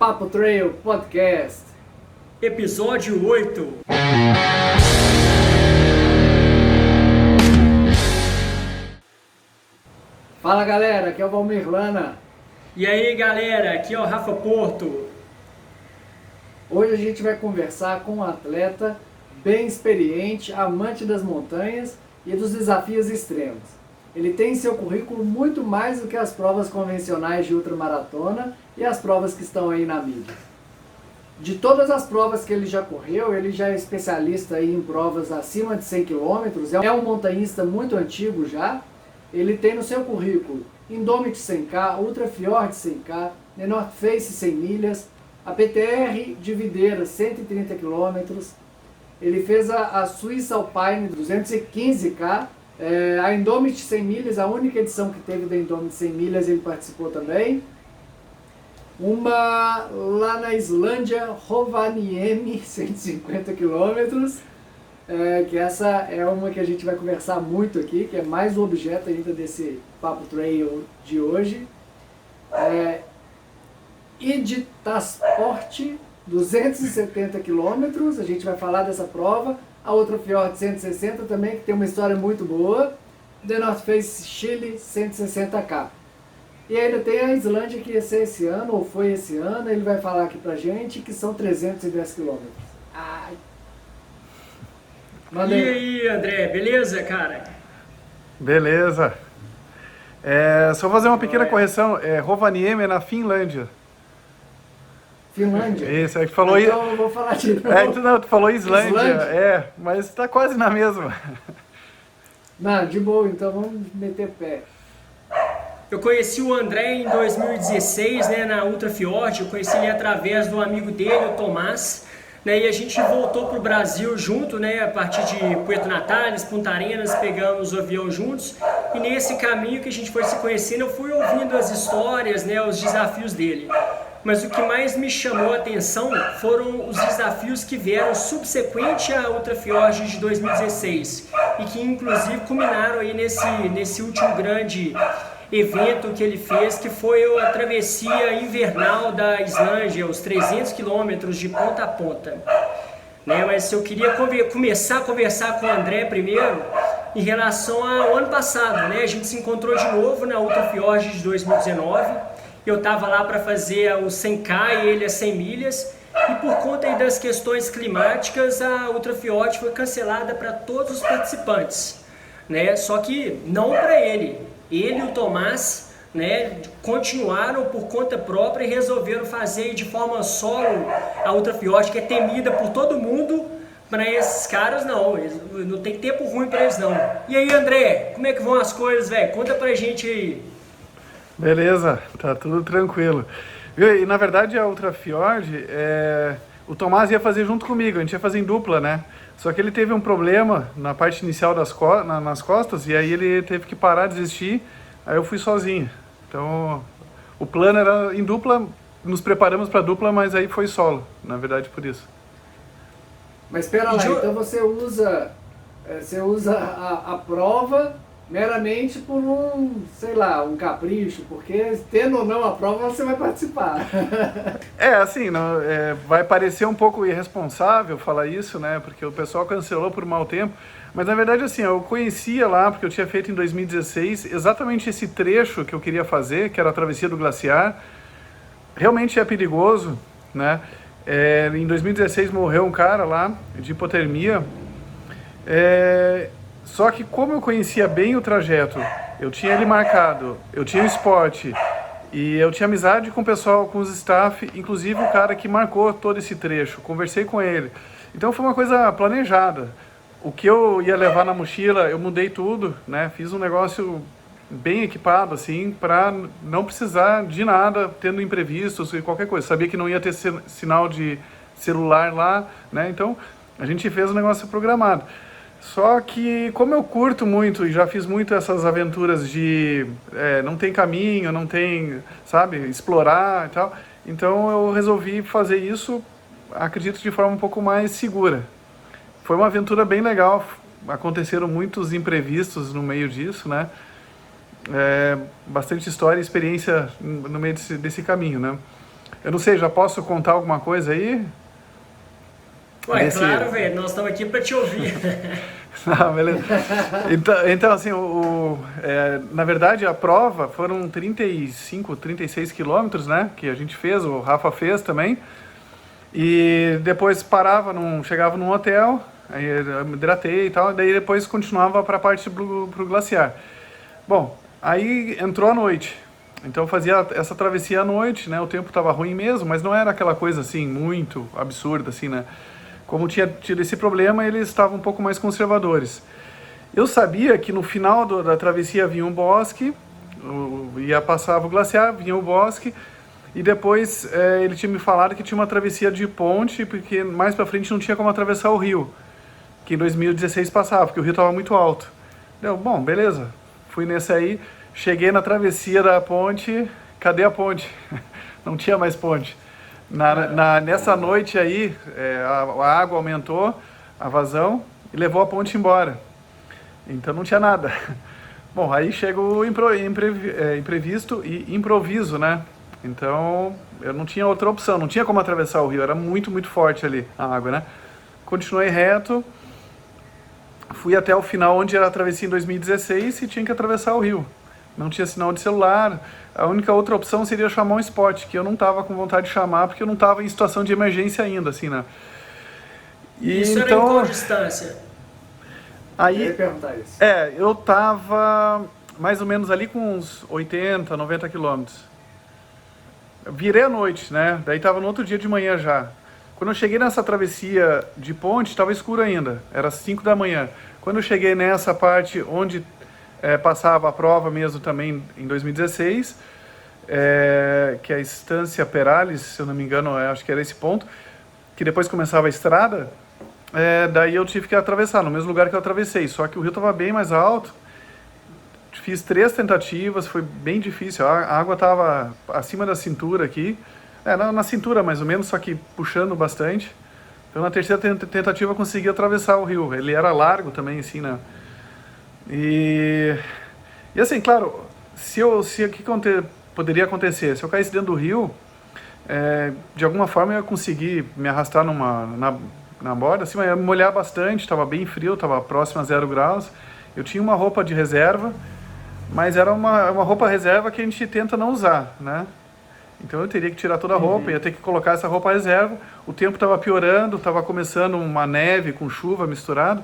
Papo Trail Podcast. Episódio 8. Fala galera, aqui é o Valmir Lana. E aí galera, aqui é o Rafa Porto. Hoje a gente vai conversar com um atleta bem experiente, amante das montanhas e dos desafios extremos. Ele tem em seu currículo muito mais do que as provas convencionais de ultramaratona e as provas que estão aí na mídia. De todas as provas que ele já correu, ele já é especialista aí em provas acima de 100 km, é um montanhista muito antigo já. Ele tem no seu currículo Indomit 100K, Ultra Fjord 100K, The North Face 100 milhas, a PTR de Videira 130 km, ele fez a Swiss Alpine 215K, a Indomit 100 milhas, a única edição que teve da Indomit 100 milhas ele participou também. Uma lá na Islândia, Rovaniemi 150 km, que essa é uma que a gente vai conversar muito aqui, que é mais um objeto ainda desse Papo Trail de hoje. Iditasport 270 km, a gente vai falar dessa prova. A outra Fjord 160 também, que tem uma história muito boa. The North Face Chile 160K. E ainda tem a Islândia, que ia ser esse ano, ou foi esse ano, ele vai falar aqui pra gente, que são 310 km. Ai. E aí André, beleza cara? Beleza. Só fazer uma pequena correção, Rovaniemi é na Finlândia. Finlândia? Isso, é que falou... Então eu vou falar de novo. Tu falou Islândia, mas tá quase na mesma. Não, de boa, então vamos meter pé. Eu conheci o André em 2016, né, na Ultra Fjord. Eu conheci ele através do amigo dele, o Tomás, né, e a gente voltou pro Brasil junto, né, a partir de Puerto Natales, Punta Arenas, pegamos o avião juntos. E nesse caminho que a gente foi se conhecendo, eu fui ouvindo as histórias, né, os desafios dele. Mas o que mais me chamou a atenção foram os desafios que vieram subsequente à Ultra Fjord de 2016 e que inclusive culminaram aí nesse último grande evento que ele fez, que foi a travessia invernal da Islândia, os 300 quilômetros de ponta a ponta. Né? Mas eu queria começar a conversar com o André primeiro em relação ao ano passado. Né? A gente se encontrou de novo na Ultra Fjord de 2019. Eu estava lá para fazer o 100K e ele as 100 milhas, e por conta aí das questões climáticas, a Ultra Fjord foi cancelada para todos os participantes, né? Só que não para ele. Ele e o Tomás, né, continuaram por conta própria e resolveram fazer de forma solo a Ultra Fjord, que é temida por todo mundo. Para esses caras não, não tem tempo ruim para eles não. E aí André, como é que vão as coisas, velho? Conta pra gente aí. Beleza, tá tudo tranquilo. E na verdade a Ultra Fjord, o Tomás ia fazer junto comigo, a gente ia fazer em dupla, né? Só que ele teve um problema na parte inicial nas costas, e aí ele teve que parar, desistir, aí eu fui sozinho. Então o plano era em dupla, nos preparamos para dupla, mas aí foi solo, na verdade por isso. Mas espera lá, então você usa a prova meramente por um capricho, porque tendo ou não a prova você vai participar. Vai parecer um pouco irresponsável falar isso, né, porque o pessoal cancelou por mau tempo, mas na verdade assim, eu conhecia lá, porque eu tinha feito em 2016, exatamente esse trecho que eu queria fazer, que era a travessia do glaciar. Realmente é perigoso, né, em 2016 morreu um cara lá, de hipotermia, só que como eu conhecia bem o trajeto, eu tinha ele marcado, eu tinha o esporte e eu tinha amizade com o pessoal, com os staff, inclusive o cara que marcou todo esse trecho, conversei com ele. Então foi uma coisa planejada. O que eu ia levar na mochila, eu mudei tudo, né? Fiz um negócio bem equipado, assim, para não precisar de nada, tendo imprevistos e qualquer coisa. Sabia que não ia ter sinal de celular lá, né? Então a gente fez um negócio programado. Só que como eu curto muito e já fiz muito essas aventuras de não tem caminho, não tem, sabe, explorar e tal, então eu resolvi fazer isso, acredito, de forma um pouco mais segura. Foi uma aventura bem legal, aconteceram muitos imprevistos no meio disso, né? Bastante história e experiência no meio desse caminho, né? Eu não sei, já posso contar alguma coisa aí? Ué, claro, velho, nós estamos aqui para te ouvir. Não, beleza. Então assim, na verdade a prova foram 35, 36 quilômetros, né? Que a gente fez, o Rafa fez também. E depois parava, chegava num hotel, aí eu me hidratei e tal, daí depois continuava para a parte pro glaciar. Bom, aí entrou a noite. Então eu fazia essa travessia à noite, né? O tempo estava ruim mesmo, mas não era aquela coisa assim muito absurda assim, né? Como tinha tido esse problema, eles estavam um pouco mais conservadores. Eu sabia que no final da travessia vinha um bosque, passava o glaciar, vinha o bosque, e depois ele tinha me falado que tinha uma travessia de ponte, porque mais pra frente não tinha como atravessar o rio, que em 2016 passava, porque o rio estava muito alto. Bom, beleza, fui nesse aí, cheguei na travessia da ponte, cadê a ponte? Não tinha mais ponte. Nessa noite aí, a água aumentou, a vazão, e levou a ponte embora. Então não tinha nada. Bom, aí chega o imprevisto e improviso, né? Então eu não tinha outra opção, não tinha como atravessar o rio, era muito, muito forte ali a água, né? Continuei reto, fui até o final onde era a travessia em 2016 e tinha que atravessar o rio. Não tinha sinal de celular, a única outra opção seria chamar um spot, que eu não estava com vontade de chamar, porque eu não estava em situação de emergência ainda, assim, né? E isso era em qual distância? Aí, eu ia perguntar isso. Eu estava mais ou menos ali com uns 80, 90 quilômetros. Virei à noite, né? Daí estava no outro dia de manhã já. Quando eu cheguei nessa travessia de ponte, estava escuro ainda, era 5 da manhã. Quando eu cheguei nessa parte onde passava a prova mesmo também em 2016, que é a Estância Perales, se eu não me engano, acho que era esse ponto, que depois começava a estrada, daí eu tive que atravessar, no mesmo lugar que eu atravessei, só que o rio estava bem mais alto, fiz 3 tentativas, foi bem difícil, a água estava acima da cintura aqui, na cintura mais ou menos, só que puxando bastante. Então na terceira tentativa eu consegui atravessar o rio, ele era largo também, assim, né? E assim, claro, o que poderia acontecer? Se eu caísse dentro do rio, de alguma forma eu ia conseguir me arrastar na borda, assim, mas eu ia me molhar bastante, estava bem frio, estava próximo a 0 graus. Eu tinha uma roupa de reserva, mas era uma roupa reserva que a gente tenta não usar, né? Então eu teria que tirar toda a roupa, ia ter que colocar essa roupa reserva. O tempo estava piorando, estava começando uma neve com chuva misturado.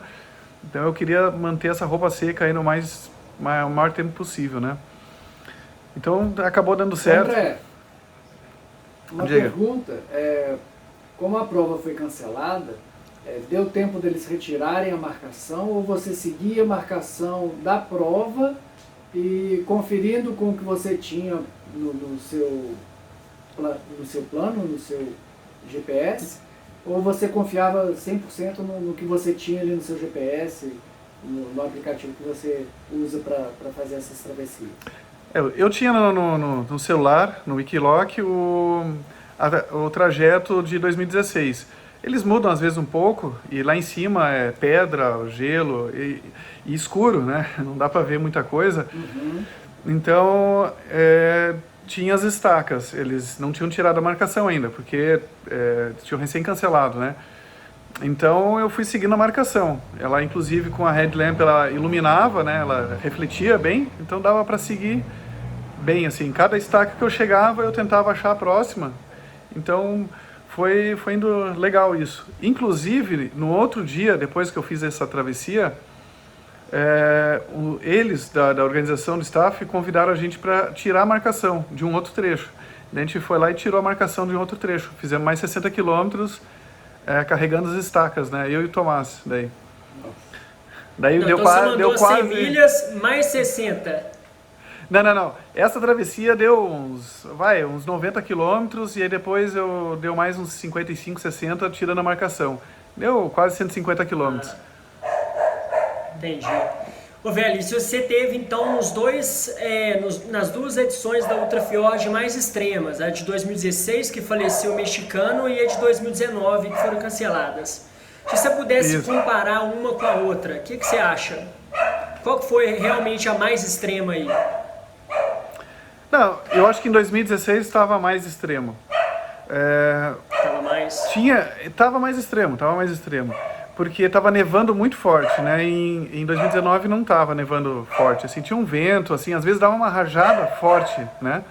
Então eu queria manter essa roupa seca aí o maior tempo possível, né? Então acabou dando certo. André, uma pergunta, como a prova foi cancelada, deu tempo deles retirarem a marcação ou você seguia a marcação da prova e conferindo com o que você tinha no seu plano, no seu GPS? Ou você confiava 100% no que você tinha ali no seu GPS, no aplicativo que você usa para fazer essas travessias? Eu tinha no celular, no Wikiloc, o trajeto de 2016. Eles mudam às vezes um pouco, e lá em cima é pedra, gelo e escuro, né? Não dá para ver muita coisa. Uhum. Então, tinha as estacas, eles não tinham tirado a marcação ainda, porque tinham recém-cancelado, né? Então eu fui seguindo a marcação. Ela, inclusive, com a headlamp, ela iluminava, né? Ela refletia bem, então dava para seguir bem, assim. Cada estaca que eu chegava, eu tentava achar a próxima. Então foi indo legal isso. Inclusive, no outro dia, depois que eu fiz essa travessia, eles da organização do staff convidaram a gente para tirar a marcação de um outro trecho. Daí a gente foi lá e tirou a marcação de um outro trecho. Fizemos mais 60 quilômetros carregando as estacas, né? Eu e o Tomás. Daí então deu você mandou 100 quase... milhas mais 60. Não. Essa travessia deu uns 90 quilômetros e aí depois deu mais uns 55, 60 tirando a marcação. Deu quase 150 quilômetros. Entendi. Ô, velho, se você teve então nas duas edições da Ultrafjord mais extremas, a de 2016 que faleceu o mexicano e a de 2019 que foram canceladas. Se você pudesse comparar uma com a outra, o que você acha? Qual que foi realmente a mais extrema aí? Não, eu acho que em 2016 estava mais extremo. Tava mais extremo, porque tava nevando muito forte, né? Em 2019 não tava nevando forte, assim, tinha um vento, assim, às vezes dava uma rajada forte, né?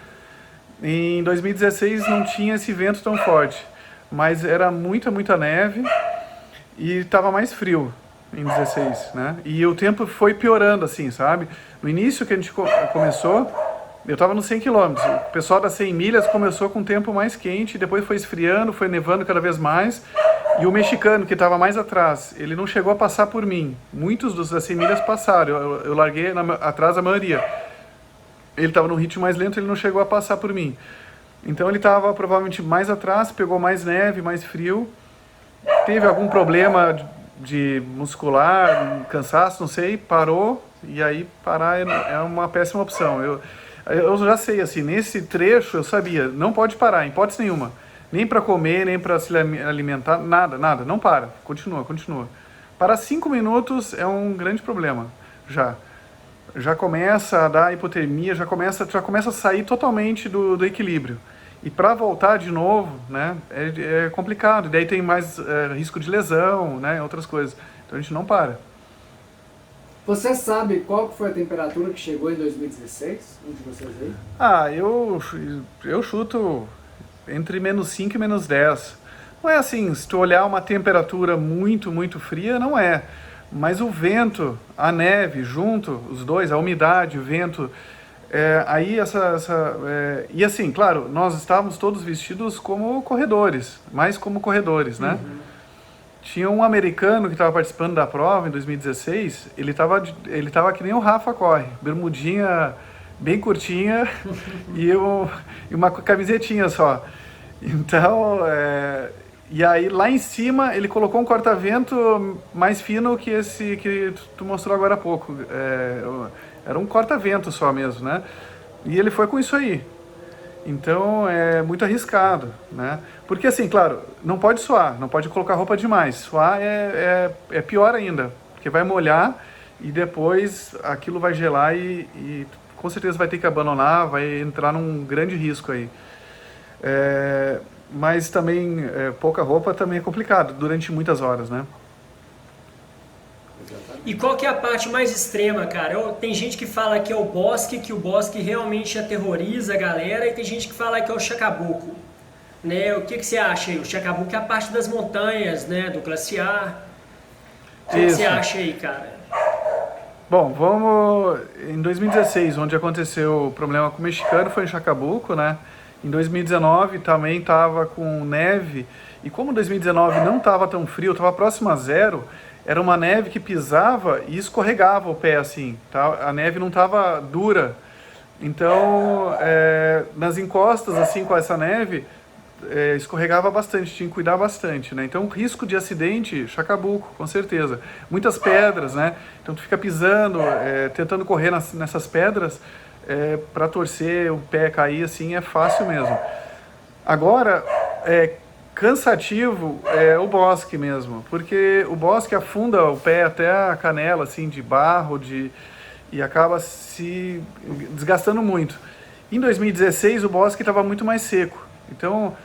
Em 2016 não tinha esse vento tão forte, mas era muita neve e tava mais frio em 16, né? E o tempo foi piorando, assim, sabe? No início que a gente começou, eu tava nos 100 quilômetros, o pessoal das 100 milhas começou com o tempo mais quente, depois foi esfriando, foi nevando cada vez mais, e o mexicano, que estava mais atrás, ele não chegou a passar por mim. Muitos dos das 100 milhas passaram, eu larguei atrás a maioria. Ele estava num ritmo mais lento, ele não chegou a passar por mim. Então ele estava provavelmente mais atrás, pegou mais neve, mais frio, teve algum problema de muscular, cansaço, não sei, parou, e aí parar é uma péssima opção. Eu já sei, assim, nesse trecho eu sabia, não pode parar, em hipótese nenhuma. Nem para comer, nem para se alimentar, nada, não para, continua. Para 5 minutos é um grande problema, já começa a dar hipotermia, já começa a sair totalmente do equilíbrio. E para voltar de novo, né, é complicado. Daí tem mais risco de lesão, né, outras coisas. Então a gente não para. Você sabe qual foi a temperatura que chegou em 2016, onde você veio? Eu chuto entre -5 e -10. Não é assim, se tu olhar uma temperatura muito fria, não é. Mas o vento, a neve junto, os dois, a umidade, o vento, e assim, claro, nós estávamos todos vestidos como corredores, mais como corredores, né? Uhum. Tinha um americano que estava participando da prova em 2016, ele tava que nem o Rafa corre, bermudinha bem curtinha e uma camisetinha só. Então, e aí lá em cima ele colocou um corta-vento mais fino que esse que tu mostrou agora há pouco. Era um corta-vento só mesmo, né? E ele foi com isso aí. Então é muito arriscado, né? Porque assim, claro, não pode suar, não pode colocar roupa demais. Suar é pior ainda, porque vai molhar e depois aquilo vai gelar e com certeza vai ter que abandonar, vai entrar num grande risco aí. Mas também pouca roupa também é complicado durante muitas horas, né? E qual que é a parte mais extrema, cara? Tem gente que fala que é o bosque, que o bosque realmente aterroriza a galera, e tem gente que fala que é o Chacabuco, né? O que você acha aí? O Chacabuco é a parte das montanhas, né? Do glaciar. O que você acha aí, cara? Bom, vamos... Em 2016, onde aconteceu o problema com o mexicano, foi em Chacabuco, né? Em 2019 também estava com neve, e como 2019 não estava tão frio, estava próximo a zero, era uma neve que pisava e escorregava o pé assim, tá? A neve não estava dura. Então, nas encostas assim com essa neve, escorregava bastante, tinha que cuidar bastante, né? Então, risco de acidente, Chacabuco, com certeza. Muitas pedras, né? Então, tu fica pisando, tentando correr nessas pedras, para torcer o pé cair assim é fácil mesmo. Agora, cansativo é o bosque mesmo, porque o bosque afunda o pé até a canela, assim, de barro, e acaba se desgastando muito. Em 2016 o bosque estava muito mais seco, então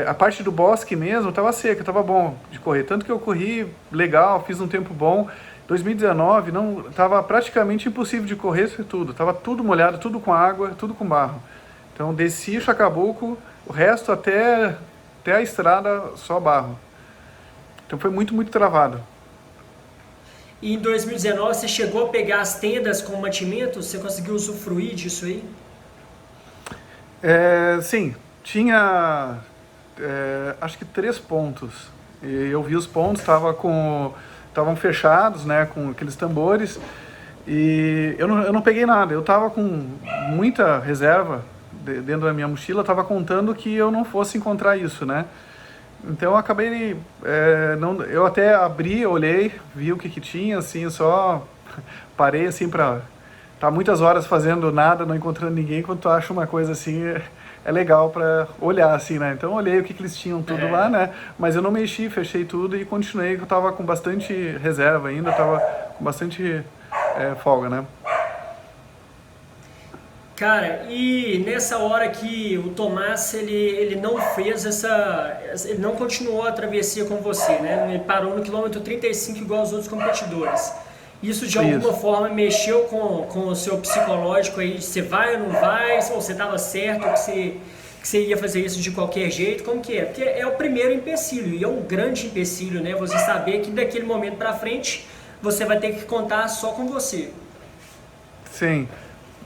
a parte do bosque mesmo estava seca, estava bom de correr, tanto que eu corri legal, fiz um tempo bom. 2019 não estava praticamente impossível de correr tudo, estava tudo molhado, tudo com água, tudo com barro. Então desci Chacabuco, o resto até a estrada só barro. Então foi muito travado. E em 2019 você chegou a pegar as tendas com mantimento? Você conseguiu usufruir disso aí? Sim, tinha acho que 3 pontos. E eu vi os pontos, estavam fechados, né, com aqueles tambores. E eu não peguei nada, eu estava com muita reserva dentro da minha mochila, estava contando que eu não fosse encontrar isso, né? Então eu acabei, eu até abri, olhei, vi o que tinha, assim, só parei assim para tá muitas horas fazendo nada, não encontrando ninguém, quando tu acha uma coisa assim, é legal para olhar assim, né? Então eu olhei o que eles tinham tudo lá, né? Mas eu não mexi, fechei tudo e continuei, que eu tava com bastante reserva ainda, tava com bastante folga, né? Cara, e nessa hora que o Tomás, ele não fez ele não continuou a travessia com você, né? Ele parou no quilômetro 35 igual aos outros competidores. Isso de alguma forma mexeu com o seu psicológico aí, você vai ou não vai, ou você estava certo, que você ia fazer isso de qualquer jeito, como que é? Porque é o primeiro empecilho, e é um grande empecilho, né? Você saber que daquele momento pra frente, você vai ter que contar só com você. Sim.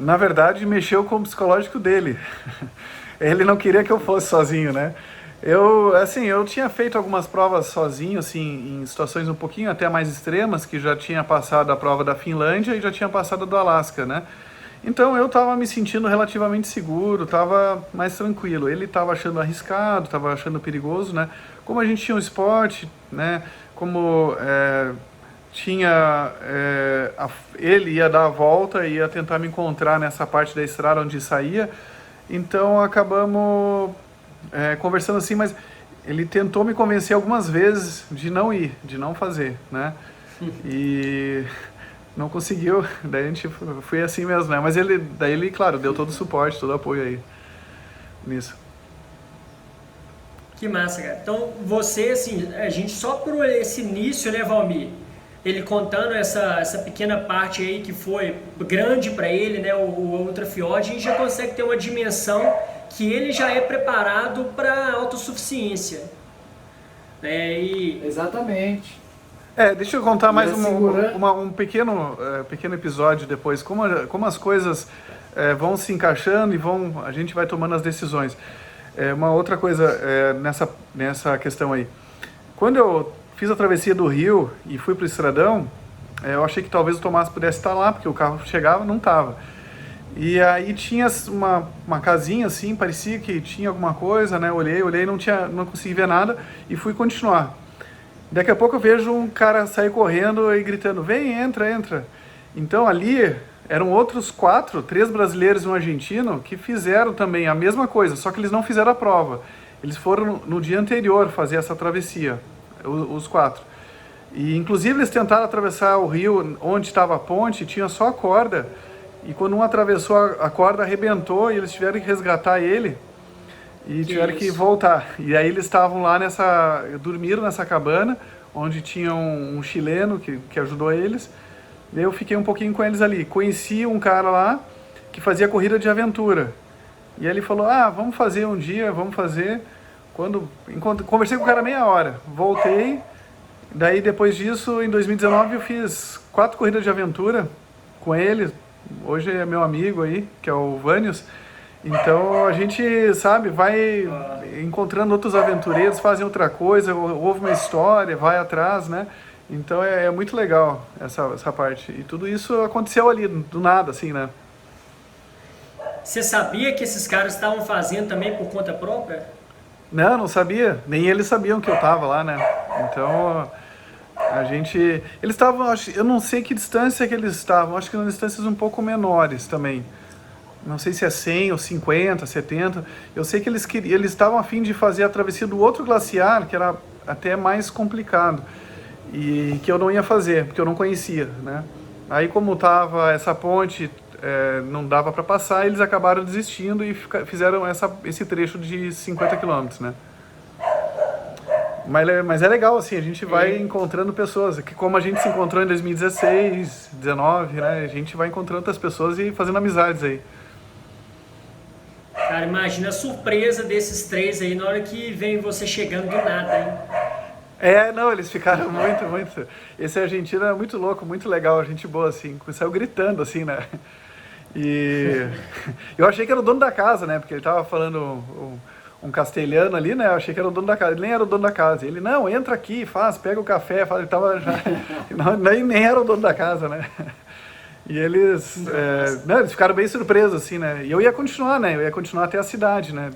Na verdade, mexeu com o psicológico dele. Ele não queria que eu fosse sozinho, né? Eu tinha feito algumas provas sozinho, assim, em situações um pouquinho até mais extremas, que já tinha passado a prova da Finlândia e já tinha passado a do Alasca, né? Então eu estava me sentindo relativamente seguro, estava mais tranquilo. Ele estava achando arriscado, estava achando perigoso, né? Como a gente tinha um esporte, né? Como ele ia dar a volta e ia tentar me encontrar nessa parte da estrada onde saía, então acabamos conversando assim, mas ele tentou me convencer algumas vezes de não ir, de não fazer, né? E não conseguiu, daí a gente foi assim mesmo, né? Mas daí ele, claro, deu todo o suporte, todo o apoio aí nisso. Que massa, cara. Então, você, assim, a gente só por esse início, né, Valmir? Ele contando essa pequena parte aí que foi grande para ele, né, o Ultra Fjord, a gente já consegue ter uma dimensão que ele já é preparado para autossuficiência. Exatamente. Deixa eu contar mais um pequeno episódio depois, como as coisas vão se encaixando e a gente vai tomando as decisões. Uma outra coisa nessa questão aí. Quando eu fiz a travessia do Rio e fui para o Estradão, eu achei que talvez o Tomás pudesse estar lá, porque o carro chegava, não estava. E aí tinha uma casinha assim, parecia que tinha alguma coisa, né? Olhei, não consegui ver nada e fui continuar. Daqui a pouco eu vejo um cara sair correndo e gritando, vem, entra. Então ali eram outros 3 brasileiros e um argentino que fizeram também a mesma coisa, só que eles não fizeram a prova. Eles foram no dia anterior fazer essa travessia, os 4. E inclusive eles tentaram atravessar o rio onde estava a ponte, tinha só a corda, e quando um atravessou a corda arrebentou e eles tiveram que resgatar ele e tiveram que voltar. E aí eles estavam lá dormiram nessa cabana, onde tinha um chileno que ajudou eles. E eu fiquei um pouquinho com eles ali. Conheci um cara lá que fazia corrida de aventura. E ele falou, vamos fazer um dia, vamos fazer. Conversei com o cara meia hora, voltei. Daí depois disso, em 2019, eu fiz 4 corridas de aventura com ele. Hoje é meu amigo aí, que é o Vânios. Então a gente, sabe, vai encontrando outros aventureiros, fazem outra coisa, ouve uma história, vai atrás, né? Então é muito legal essa parte. E tudo isso aconteceu ali, do nada, assim, né? Você sabia que esses caras estavam fazendo também por conta própria? Não sabia. Nem eles sabiam que eu tava lá, né? Então eles estavam, eu não sei que distância que eles estavam, acho que eram distâncias um pouco menores também. Não sei se é 100 ou 50, 70. Eu sei que eles estavam a fim de fazer a travessia do outro glaciar, que era até mais complicado. E que eu não ia fazer, porque eu não conhecia, né? Aí como tava essa ponte, não dava para passar, eles acabaram desistindo e fizeram esse trecho de 50 quilômetros, né? Mas é legal, assim, a gente vai encontrando pessoas, que como a gente se encontrou em 2016, 2019, né? A gente vai encontrando outras pessoas e fazendo amizades aí. Cara, imagina a surpresa desses 3 aí na hora que vem você chegando do nada, hein? Não, eles ficaram muito. Esse argentino é muito louco, muito legal, gente boa, assim, saiu gritando, assim, né? E eu achei que era o dono da casa, né? Porque ele tava falando um castelhano ali, né? Eu achei que era o dono da casa, ele nem era o dono da casa. Ele, não, entra aqui, pega o café, ele tava já... nem era o dono da casa, né? E eles eles ficaram bem surpresos, assim, né? E eu ia continuar, né? Eu ia continuar até a cidade, né?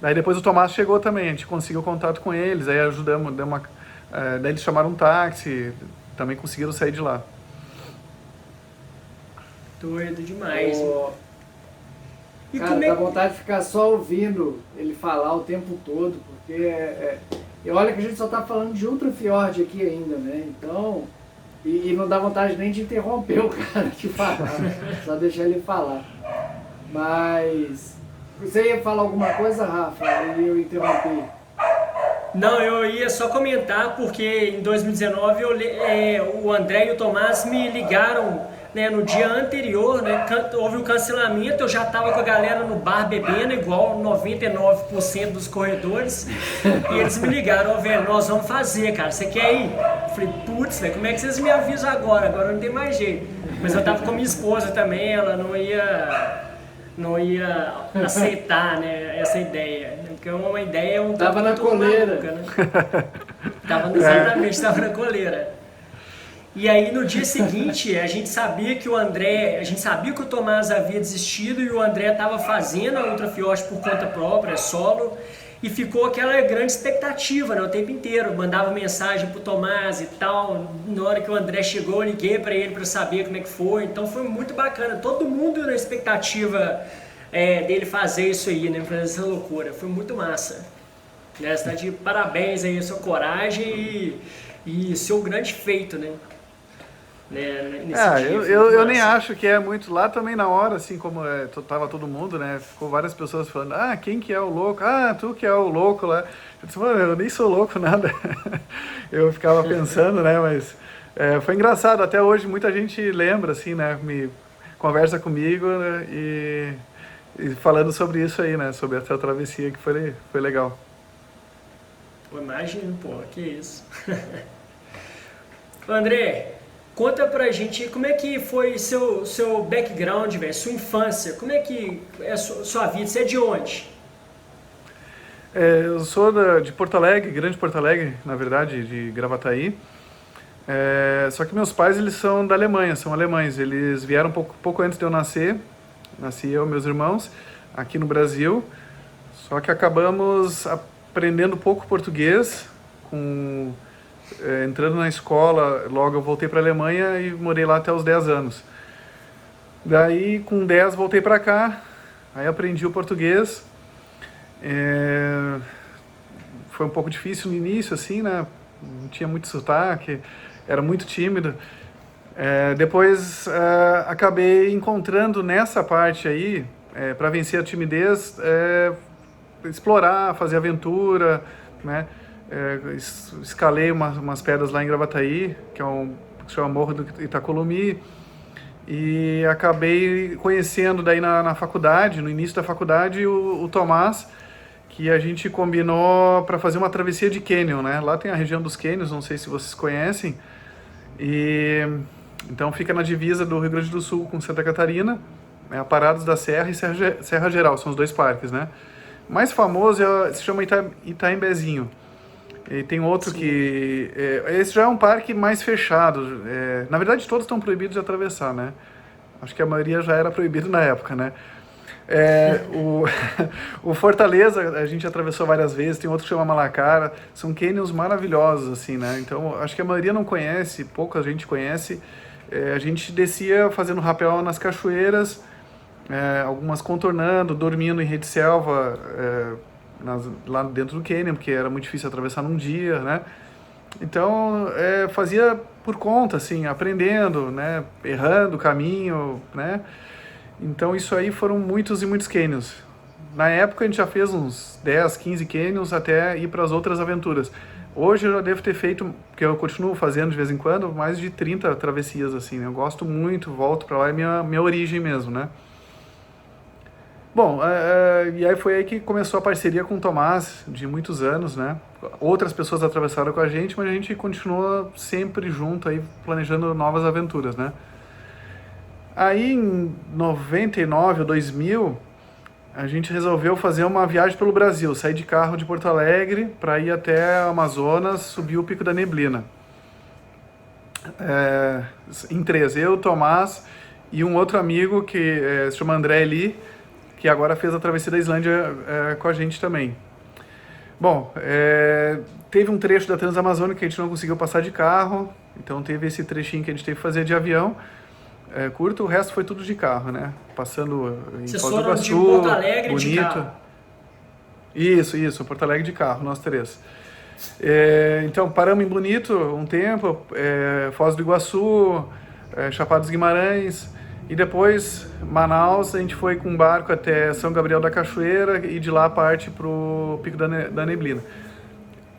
Daí depois o Tomás chegou também, a gente conseguiu contato com eles, aí ajudamos, daí eles chamaram um táxi, também conseguiram sair de lá. Doido demais. E cara, dá vontade de ficar só ouvindo ele falar o tempo todo, porque e olha que a gente só tá falando de Ultra Fjord aqui ainda, né? Então, e não dá vontade nem de interromper o cara de falar, só deixar ele falar. Mas você ia falar alguma coisa, Rafa? E eu interrompi. Não, eu ia só comentar porque em 2019 o André e o Tomás me ligaram, né, no dia anterior, né, houve um cancelamento, eu já estava com a galera no bar bebendo, igual 99% dos corredores, e eles me ligaram, velho, nós vamos fazer, cara, você quer ir? Eu falei, putz, velho, como é que vocês me avisam agora? Agora não tem mais jeito. Mas eu tava com minha esposa também, ela não ia aceitar, né, essa ideia, porque uma ideia é um tava na coleira, maluca, né? Exatamente, tava na coleira. E aí no dia seguinte a gente sabia que o Tomás havia desistido e o André estava fazendo a Ultra Fiote por conta própria, solo, e ficou aquela grande expectativa, né, o tempo inteiro. Mandava mensagem pro Tomás e tal. Na hora que o André chegou, eu liguei para ele para saber como é que foi. Então foi muito bacana. Todo mundo na expectativa dele fazer isso aí, né, fazer essa loucura. Foi muito massa. Né, você tá de parabéns aí a sua coragem e seu grande feito, né? Eu nem acho que é muito. Lá também na hora, assim como tava todo mundo, né? Ficou várias pessoas falando, quem que é o louco? Tu que é o louco lá. Eu disse, mano, eu nem sou louco, nada. Eu ficava pensando, né? Mas foi engraçado, até hoje muita gente lembra, assim, né? Me conversa comigo, né? E falando sobre isso aí, né? Sobre essa travessia que foi legal. Pô, imagina, pô, que isso. André, conta pra gente como é que foi seu background, velho, sua infância, como é que é a sua vida, você é de onde? Eu sou de Porto Alegre, Grande Porto Alegre, na verdade, de Gravataí. Só que meus pais, eles são da Alemanha, são alemães, eles vieram pouco antes de eu nascer, nasci eu e meus irmãos, aqui no Brasil, só que acabamos aprendendo pouco português, entrando na escola, logo eu voltei para a Alemanha e morei lá até os 10 anos. Daí, com 10, voltei para cá, aí aprendi o português. Foi um pouco difícil no início, assim, né? Não tinha muito sotaque, era muito tímido. Depois, acabei encontrando nessa parte aí, para vencer a timidez, explorar, fazer aventura, né? Escalei umas pedras lá em Gravataí, que chama Morro do Itacolomi, e acabei conhecendo daí na faculdade, no início da faculdade, o Tomás, que a gente combinou para fazer uma travessia de cânion, né? Lá tem a região dos cânions, não sei se vocês conhecem, e então fica na divisa do Rio Grande do Sul com Santa Catarina, né? Parados da Serra e Serra Geral, são os dois parques, né? O mais famoso se chama Itaembezinho. E tem outro Sim. que... esse já é um parque mais fechado. Na verdade, todos estão proibidos de atravessar, né? Acho que a maioria já era proibido na época, né? O Fortaleza, a gente atravessou várias vezes. Tem outro que chama Malacara. São canyons maravilhosos, assim, né? Então, acho que a maioria não conhece, pouca gente conhece. A gente descia fazendo rapel nas cachoeiras, algumas contornando, dormindo em rede selva, lá dentro do cânion, porque era muito difícil atravessar num dia, né? Então, fazia por conta, assim, aprendendo, né? Errando o caminho, né? Então, isso aí foram muitos e muitos cânions. Na época, a gente já fez uns 10, 15 cânions até ir para as outras aventuras. Hoje, eu já devo ter feito, porque eu continuo fazendo de vez em quando, mais de 30 travessias, assim, né? Eu gosto muito, volto para lá, é minha origem mesmo, né? Bom, e aí foi aí que começou a parceria com o Tomás, de muitos anos, né? Outras pessoas atravessaram com a gente, mas a gente continua sempre junto, aí, planejando novas aventuras, né? Aí, em 99 ou 2000, a gente resolveu fazer uma viagem pelo Brasil, sair de carro de Porto Alegre para ir até Amazonas, subir o Pico da Neblina. Em 3, eu, Tomás e um outro amigo que se chama André Eli, que agora fez a travessia da Islândia com a gente também. Bom, teve um trecho da Transamazônica que a gente não conseguiu passar de carro, então teve esse trechinho que a gente teve que fazer de avião, curto, o resto foi tudo de carro, né? Passando em Foz do Iguaçu, de Porto Alegre bonito. De carro. Isso, Porto Alegre de carro, nós três. Então paramos em Bonito um tempo, Foz do Iguaçu, Chapada dos Guimarães, E depois, Manaus, a gente foi com um barco até São Gabriel da Cachoeira e de lá parte para o Pico da Neblina.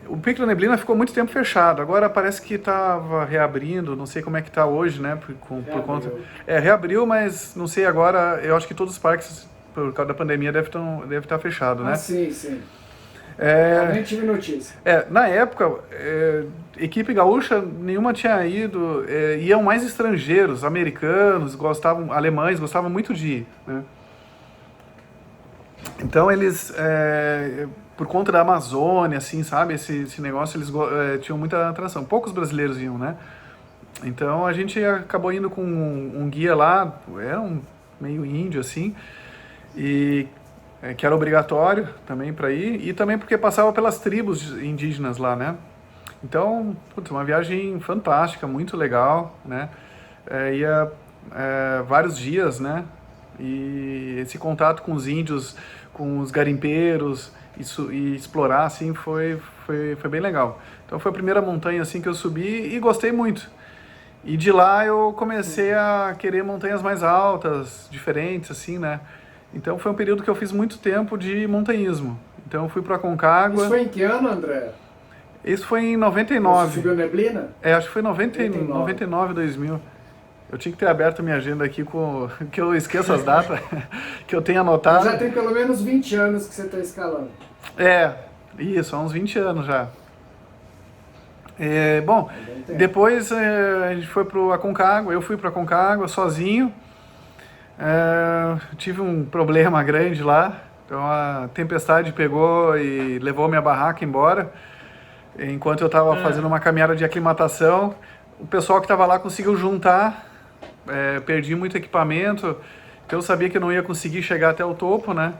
O Pico da Neblina ficou muito tempo fechado, agora parece que estava reabrindo, não sei como é que está hoje, né, por conta... reabriu, mas não sei agora, eu acho que todos os parques, por causa da pandemia, deve estar fechado, né? Sim, sim. Nem tive notícia. Na época, equipe gaúcha nenhuma tinha ido, iam mais estrangeiros, americanos, alemães, gostavam muito de ir, né? Então eles, por conta da Amazônia, assim, sabe, esse negócio, eles tinham muita atração. Poucos brasileiros iam, né? Então a gente acabou indo com um guia lá, era um meio índio, assim, e que era obrigatório também para ir, e também porque passava pelas tribos indígenas lá, né? Então, putz, uma viagem fantástica, muito legal, né? Ia vários dias, né? E esse contato com os índios, com os garimpeiros, e explorar, assim, foi bem legal. Então foi a primeira montanha, assim, que eu subi e gostei muito. E de lá eu comecei a querer montanhas mais altas, diferentes, assim, né? Então foi um período que eu fiz muito tempo de montanhismo. Então eu fui para Aconcagua. Isso foi em que ano, André? Isso foi em 99. Você subiu Neblina? Acho que foi 99, 2000. Eu tinha que ter aberto minha agenda aqui, que eu esqueço as datas, que eu tenho anotado. Já tem pelo menos 20 anos que você está escalando. Isso, há uns 20 anos já. Bom, depois a gente foi para o Aconcagua, eu fui para Aconcagua sozinho. Tive um problema grande lá, então a tempestade pegou e levou minha barraca embora. Enquanto eu estava fazendo uma caminhada de aclimatação, o pessoal que estava lá conseguiu juntar, perdi muito equipamento, então eu sabia que eu não ia conseguir chegar até o topo, né?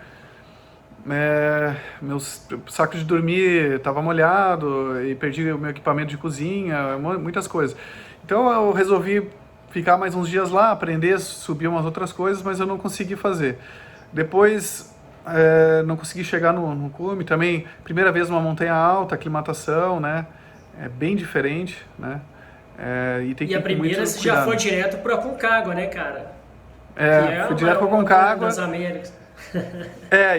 Meu saco de dormir estava molhado e perdi o meu equipamento de cozinha, muitas coisas. Então eu resolvi ficar mais uns dias lá, aprender, subir umas outras coisas, mas eu não consegui fazer. Depois não consegui chegar no cume, também primeira vez numa montanha alta, aclimatação, né? É bem diferente, né? E a primeira você já foi direto para Aconcagua, né, cara? Fui direto para Aconcagua. Das Américas.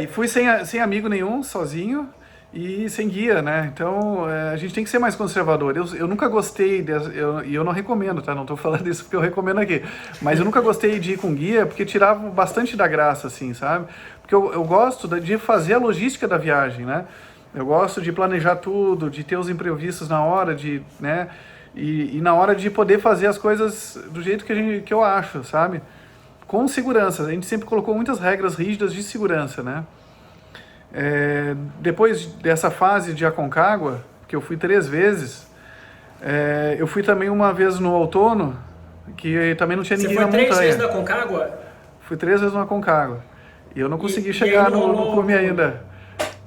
E fui sem amigo nenhum, sozinho e sem guia, né? Então a gente tem que ser mais conservador. Eu nunca gostei, e eu não recomendo, tá? Não estou falando isso porque eu recomendo aqui, mas eu nunca gostei de ir com guia porque tirava bastante da graça, assim, sabe? Porque eu gosto de fazer a logística da viagem, né? Eu gosto de planejar tudo, de ter os imprevistos na hora, né? E na hora de poder fazer as coisas do jeito que eu acho, sabe? Com segurança. A gente sempre colocou muitas regras rígidas de segurança, né? Depois dessa fase de Aconcagua, que eu fui 3 vezes, eu fui também uma vez no outono, que também não tinha ninguém na montanha. Você foi 3 vezes na Aconcagua? Fui 3 vezes na Aconcagua. E eu não consegui chegar no cume ainda.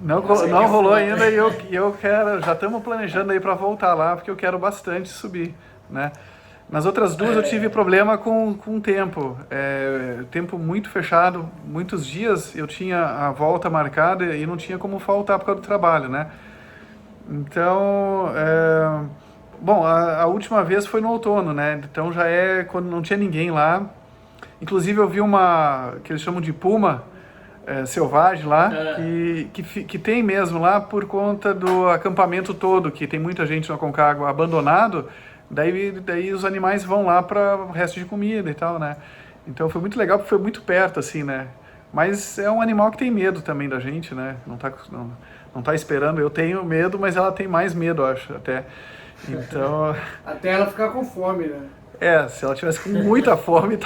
Não rolou ainda e eu quero, já estamos planejando aí para voltar lá, porque eu quero bastante subir, né? Nas outras 2 eu tive problema com o tempo, tempo muito fechado, muitos dias eu tinha a volta marcada e não tinha como faltar por causa do trabalho, né? Então, bom, a última vez foi no outono, né? Então já quando não tinha ninguém lá. Inclusive eu vi uma, que eles chamam de puma, selvagem lá, que tem mesmo lá por conta do acampamento todo, que tem muita gente no Aconcagua abandonado, daí os animais vão lá para o resto de comida e tal, né? Então foi muito legal, porque foi muito perto, assim, né? Mas é um animal que tem medo também da gente, né? Não tá esperando, eu tenho medo, mas ela tem mais medo, acho, até. Então... Até ela ficar com fome, né? Se ela tivesse com muita fome,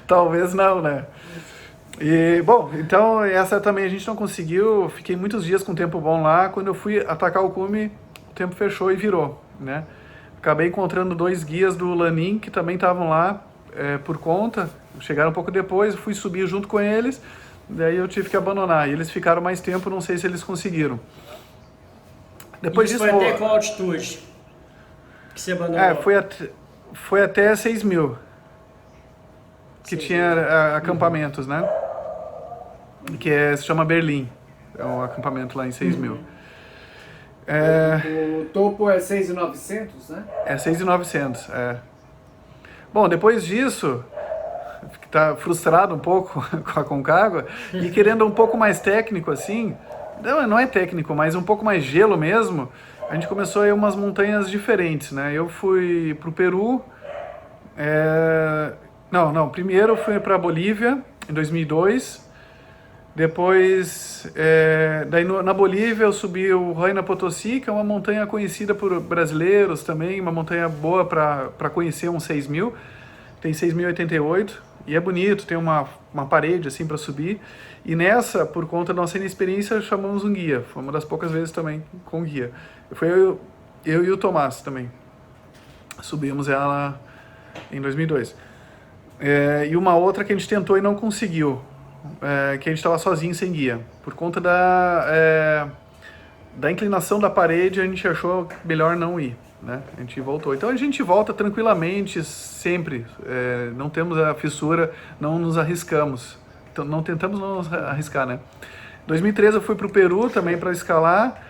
talvez não, né? E, bom, então essa também a gente não conseguiu, fiquei muitos dias com tempo bom lá, quando eu fui atacar o cume, o tempo fechou e virou, né? Acabei encontrando 2 guias do Lanin, que também estavam lá por conta, chegaram um pouco depois, fui subir junto com eles, daí eu tive que abandonar, e eles ficaram mais tempo, não sei se eles conseguiram. Depois isso disso, foi até qual altitude que você abandonou? Foi até 6.000, que tinha acampamentos, né? Que se chama Berlim, é um acampamento lá em 6.000. O topo é 6.900, né? 6.900, Bom, depois disso, tá frustrado um pouco com a Concagua e querendo um pouco mais técnico assim, não é técnico, mas um pouco mais gelo mesmo, a gente começou a ir umas montanhas diferentes, né? Eu fui pro Peru, primeiro eu fui para Bolívia em 2002, depois na Bolívia eu subi o Huayna Potosí, que é uma montanha conhecida por brasileiros também, uma montanha boa para conhecer, uns 6.000, tem 6.088 e é bonito, tem uma parede assim para subir. E nessa, por conta da nossa inexperiência, chamamos um guia. Foi uma das poucas vezes também com guia. Foi eu e o Tomás também. Subimos ela em 2002. E uma outra que a gente tentou e não conseguiu, que a gente estava sozinho sem guia. Por conta da inclinação da parede, a gente achou melhor não ir, né? A gente voltou. Então a gente volta tranquilamente, sempre. Não temos a fissura, não nos arriscamos. Então, não tentamos não nos arriscar, né? Em 2013 eu fui para o Peru também para escalar.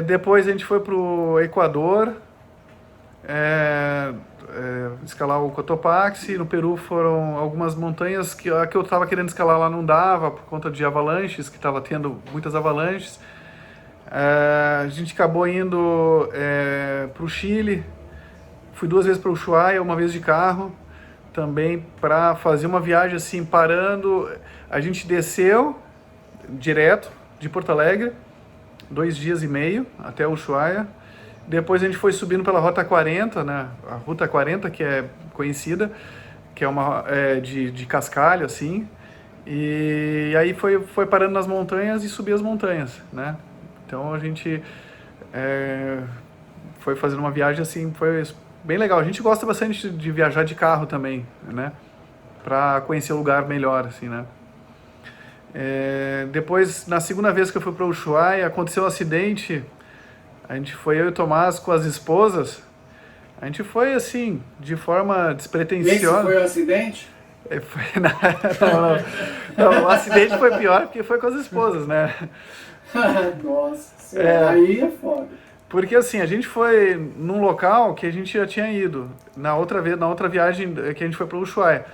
Depois a gente foi para o Equador, escalar o Cotopaxi. No Peru foram algumas montanhas que a que eu estava querendo escalar lá não dava por conta de avalanches, que estava tendo muitas avalanches. A gente acabou indo para o Chile. Fui 2 vezes para o Ushuaia, uma vez de carro, também para fazer uma viagem assim, parando. A gente desceu direto de Porto Alegre, 2 dias e meio até o Ushuaia. Depois a gente foi subindo pela Rota 40, né? A Ruta 40, que é conhecida, que é uma de cascalho, assim. E aí foi parando nas montanhas e subir as montanhas, né? Então a gente foi fazendo uma viagem assim, foi bem legal. A gente gosta bastante de viajar de carro também, né? Para conhecer o lugar melhor, assim, né? Depois, na segunda vez que eu fui para o Ushuaia, aconteceu um acidente. A gente foi, eu e o Tomás, com as esposas. A gente foi assim, de forma despretensiosa. Esse foi o acidente? Não, o acidente foi pior porque foi com as esposas, né? Nossa, aí é foda. Porque assim, a gente foi num local que a gente já tinha ido na outra viagem que a gente foi para o Ushuaia.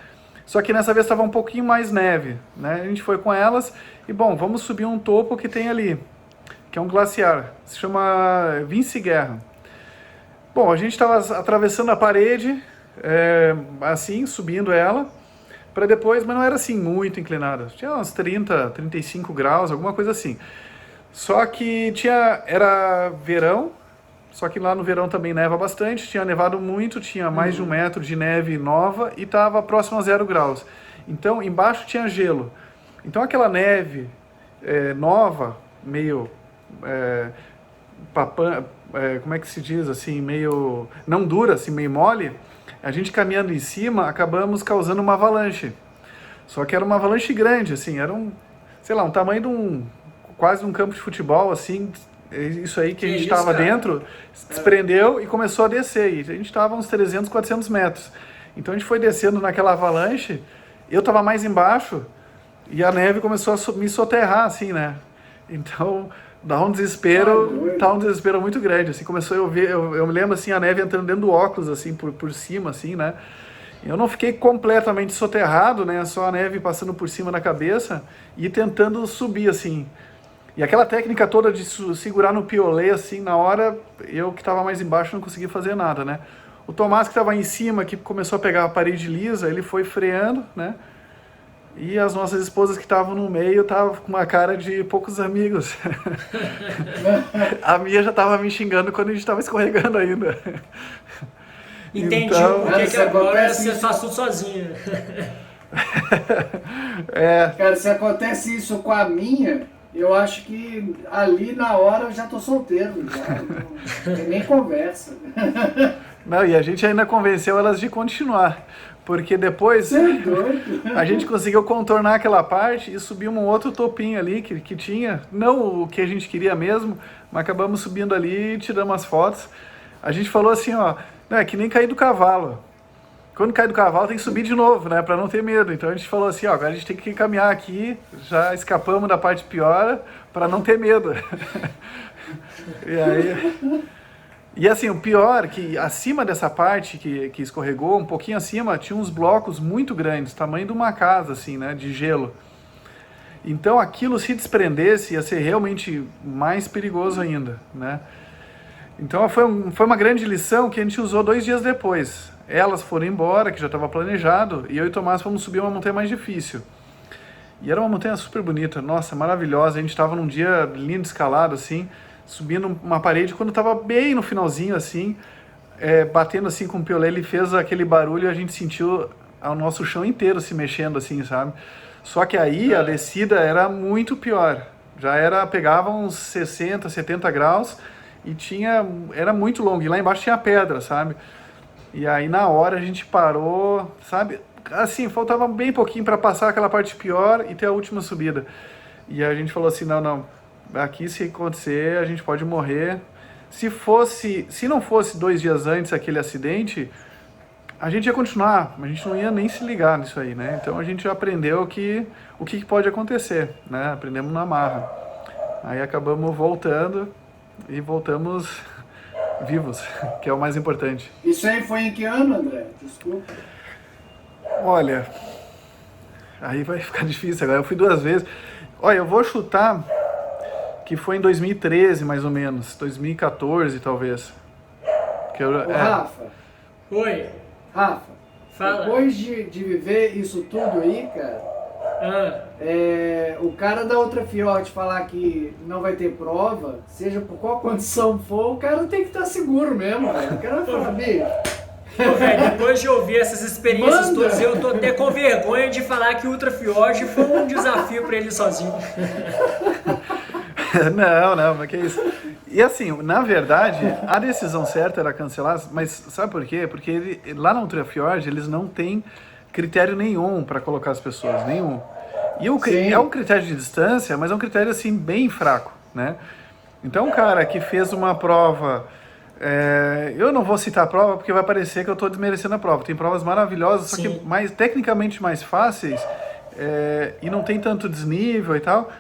Só que nessa vez estava um pouquinho mais neve, né? A gente foi com elas e, bom, vamos subir um topo que tem ali, que é um glaciar, se chama Vince Guerra. Bom, a gente estava atravessando a parede, assim, subindo ela, para depois, mas não era assim muito inclinada, tinha uns 30, 35 graus, alguma coisa assim. Só que era verão, só que lá no verão também neva bastante, tinha nevado muito, tinha mais de 1 metro de neve nova e estava próximo a 0 graus. Então, embaixo tinha gelo. Então, aquela neve nova, meio... como é que se diz, assim, meio... não dura, assim, meio mole, a gente caminhando em cima, acabamos causando uma avalanche. Só que era uma avalanche grande, assim, era um tamanho de quase um campo de futebol, assim, isso aí que a gente estava dentro, desprendeu e começou a descer, e a gente estava uns 300, 400 metros. Então a gente foi descendo naquela avalanche, eu estava mais embaixo, e a neve começou a me soterrar, assim, né? Então, dá um desespero muito grande, assim, começou eu me lembro, assim, a neve entrando dentro do óculos, assim, por cima, assim, né? Eu não fiquei completamente soterrado, né? Só a neve passando por cima da cabeça e tentando subir, assim. E aquela técnica toda de segurar no piolê, assim, na hora, eu que estava mais embaixo não conseguia fazer nada, né? O Tomás, que estava em cima, que começou a pegar a parede lisa, ele foi freando, né? E as nossas esposas que estavam no meio estavam com uma cara de poucos amigos. A Mia já estava me xingando quando a gente estava escorregando ainda. Entendi, então, porque agora você faz tudo sozinho. Cara, se acontece isso com a minha, eu acho que ali na hora eu já tô solteiro, já não tem nem conversa. Não, e a gente ainda convenceu elas de continuar, porque depois a gente conseguiu contornar aquela parte e subir um outro topinho ali que tinha, não o que a gente queria mesmo, mas acabamos subindo ali e tiramos as fotos. A gente falou assim, ó, não, é que nem cair do cavalo. Quando cai do cavalo tem que subir de novo, né, para não ter medo. Então a gente falou assim, ó, agora a gente tem que caminhar aqui, já escapamos da parte pior para não ter medo. E assim, o pior é que acima dessa parte que escorregou, um pouquinho acima, tinha uns blocos muito grandes, tamanho de uma casa, assim, né, de gelo. Então aquilo se desprendesse ia ser realmente mais perigoso ainda, né? Então foi uma grande lição que a gente usou 2 dias depois. Elas foram embora, que já estava planejado, e eu e o Tomás fomos subir uma montanha mais difícil. E era uma montanha super bonita, nossa, maravilhosa. A gente estava num dia lindo, escalado, assim, subindo uma parede, quando estava bem no finalzinho, assim, batendo assim com o piolé, ele fez aquele barulho e a gente sentiu o nosso chão inteiro se mexendo, assim, sabe? Só que aí a descida era muito pior. Pegava uns 60, 70 graus e era muito longo. E lá embaixo tinha pedra, sabe? E aí na hora a gente parou, sabe? Assim, faltava bem pouquinho para passar aquela parte pior e ter a última subida. E a gente falou assim, não, aqui se acontecer a gente pode morrer. Se não fosse 2 dias antes aquele acidente, a gente ia continuar, mas a gente não ia nem se ligar nisso aí, né? Então a gente já aprendeu o que pode acontecer, né? Aprendemos na marra. Aí acabamos voltando e voltamos vivos, que é o mais importante. Isso aí foi em que ano, André? Desculpa. Olha, aí vai ficar difícil agora. Eu fui 2 vezes. Olha, eu vou chutar que foi em 2013, mais ou menos. 2014, talvez. Rafa. Oi. Rafa, Fala. depois de viver isso tudo aí, cara, o cara da outra Fiord falar que não vai ter prova, seja por qual condição for, o cara tem que estar seguro mesmo, velho. O cara vai falar, bicho. Pô, velho, depois de ouvir essas experiências todas, eu tô até com vergonha de falar que o Ultra Fiord foi um desafio pra ele sozinho. Não, mas que isso. E assim, na verdade, a decisão certa era cancelar, mas sabe por quê? Porque lá na Ultra Fiord eles não têm critério nenhum para colocar as pessoas, nenhum. E é um critério de distância, mas é um critério assim bem fraco, né? Então um cara que fez uma prova, eu não vou citar a prova porque vai parecer que eu estou desmerecendo a prova. Tem provas maravilhosas, Sim. só que tecnicamente mais fáceis e não tem tanto desnível e tal.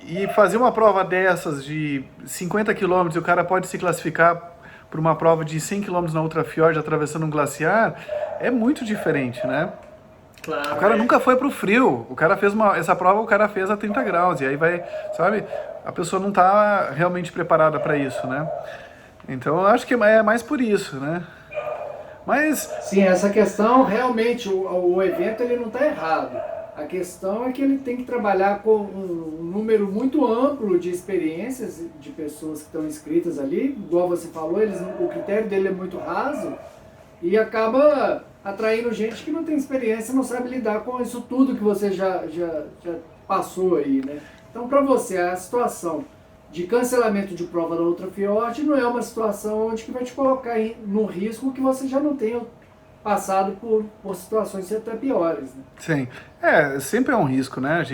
E fazer uma prova dessas de 50 km e o cara pode se classificar para uma prova de 100 km na Ultra Fiord atravessando um glaciar, é muito diferente, né? Claro. O cara nunca foi pro frio, o cara fez essa prova, o cara fez a 30 graus, e aí vai, sabe? A pessoa não está realmente preparada para isso, né? Então eu acho que é mais por isso, né? Mas... Sim, essa questão, realmente, o evento ele não está errado. A questão é que ele tem que trabalhar com um número muito amplo de experiências de pessoas que estão inscritas ali. Igual você falou, o critério dele é muito raso e acaba atraindo gente que não tem experiência, não sabe lidar com isso tudo que você já passou aí, né? Então, para você, a situação de cancelamento de prova da Ultra Fiord não é uma situação onde que vai te colocar no risco que você já não tenha passado por situações até piores, né? Sim, sempre é um risco, né?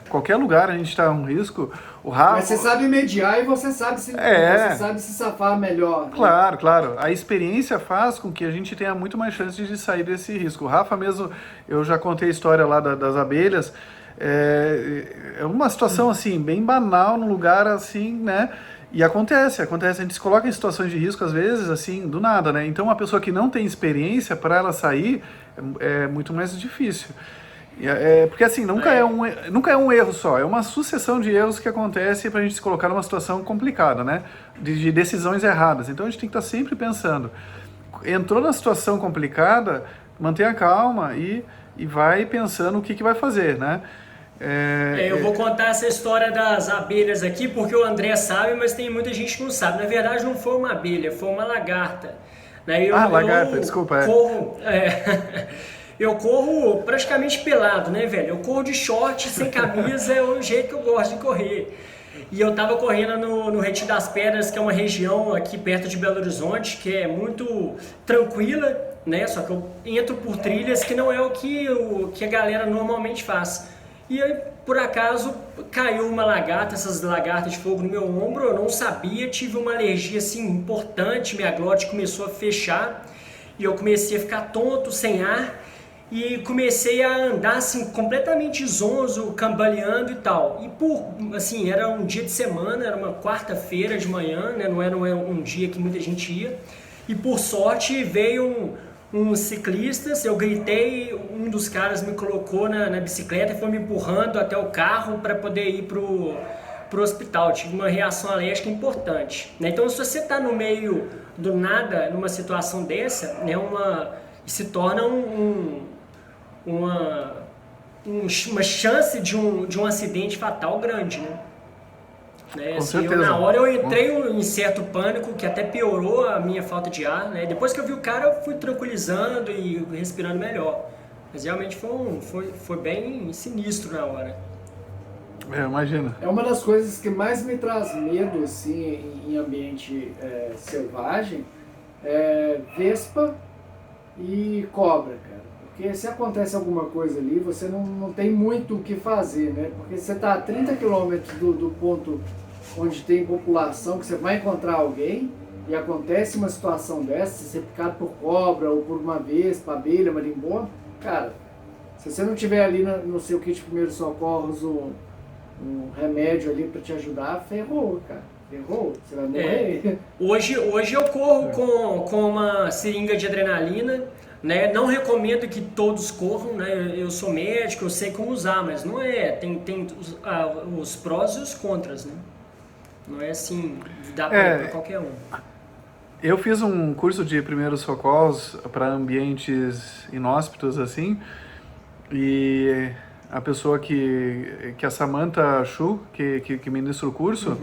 Qualquer lugar a gente está um risco. Mas você sabe mediar e você sabe se safar melhor. Né? Claro. A experiência faz com que a gente tenha muito mais chances de sair desse risco. O Rafa mesmo, eu já contei a história lá das abelhas, é uma situação assim, bem banal, num lugar assim, né? E acontece, a gente se coloca em situações de risco às vezes, assim, do nada, né? Então uma pessoa que não tem experiência, para ela sair, é muito mais difícil. Porque assim, nunca é um erro só, é uma sucessão de erros que acontece para a gente se colocar numa situação complicada, né? De decisões erradas. Então a gente tem que estar sempre pensando, entrou na situação complicada, mantenha calma e vai pensando o que vai fazer, né? Eu vou contar essa história das abelhas aqui porque o André sabe, mas tem muita gente que não sabe. Na verdade não foi uma abelha, foi uma lagarta. Lagarta, desculpa. Eu corro praticamente pelado, né, velho? Eu corro de short, sem camisa, é o jeito que eu gosto de correr. E eu tava correndo no Retiro das Pedras, que é uma região aqui perto de Belo Horizonte, que é muito tranquila, né? Só que eu entro por trilhas que não é o que a galera normalmente faz. E aí, por acaso, caiu uma lagarta, essas lagartas de fogo no meu ombro, eu não sabia, tive uma alergia assim importante, minha glote começou a fechar e eu comecei a ficar tonto, sem ar. e comecei a andar assim completamente zonzo, cambaleando e tal. E assim, era um dia de semana, era uma quarta-feira de manhã, né? Não era um dia que muita gente ia. E por sorte veio uns ciclistas, eu gritei, um dos caras me colocou na bicicleta e foi me empurrando até o carro para poder ir pro hospital. Tive uma reação alérgica importante, né? Então, se você está no meio do nada, numa situação dessa, né, se torna uma chance de um acidente fatal grande, né? Com Assim, certeza. Na hora eu entrei em certo pânico que até piorou a minha falta de ar, né? Depois que eu vi o cara, eu fui tranquilizando e respirando melhor. Mas realmente foi bem sinistro na hora. Imagina. É uma das coisas que mais me traz medo, assim, em ambiente selvagem, é vespa e cobra, cara. Porque se acontece alguma coisa ali, você não tem muito o que fazer, né? Porque você está a 30 quilômetros do ponto onde tem população, que você vai encontrar alguém, e acontece uma situação dessa, se você é picado por cobra ou por uma vespa, abelha, marimbondo, cara, se você não tiver ali no seu kit de primeiros socorros um remédio ali para te ajudar, ferrou, cara. Ferrou, você vai morrer. Hoje eu corro com uma seringa de adrenalina, né? Não recomendo que todos corram, né? Eu sou médico, eu sei como usar, mas não é. Tem os prós e os contras, né? Não é assim, dá para qualquer um. Eu fiz um curso de primeiros socorros para ambientes inóspitos, assim, e a pessoa que a Samantha Chu, que ministra o curso,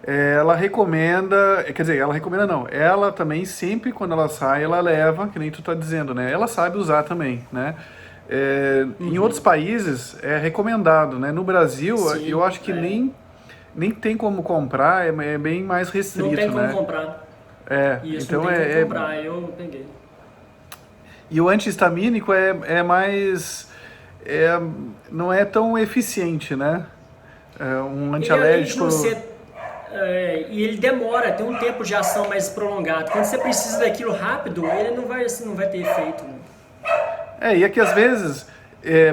ela recomenda, quer dizer, ela recomenda não, ela também sempre quando ela sai, ela leva, que nem tu tá dizendo, né, ela sabe usar também, né, em outros países é recomendado, né, no Brasil Sim, eu acho que nem tem como comprar, é bem mais restrito, não tem como né. comprar. Isso, então não tem como comprar, eu peguei. E o antihistamínico é mais, não é tão eficiente, né, um antialérgico. E ele demora, tem um tempo de ação mais prolongado. Quando você precisa daquilo rápido, ele não vai ter efeito. Né? E aqui às vezes,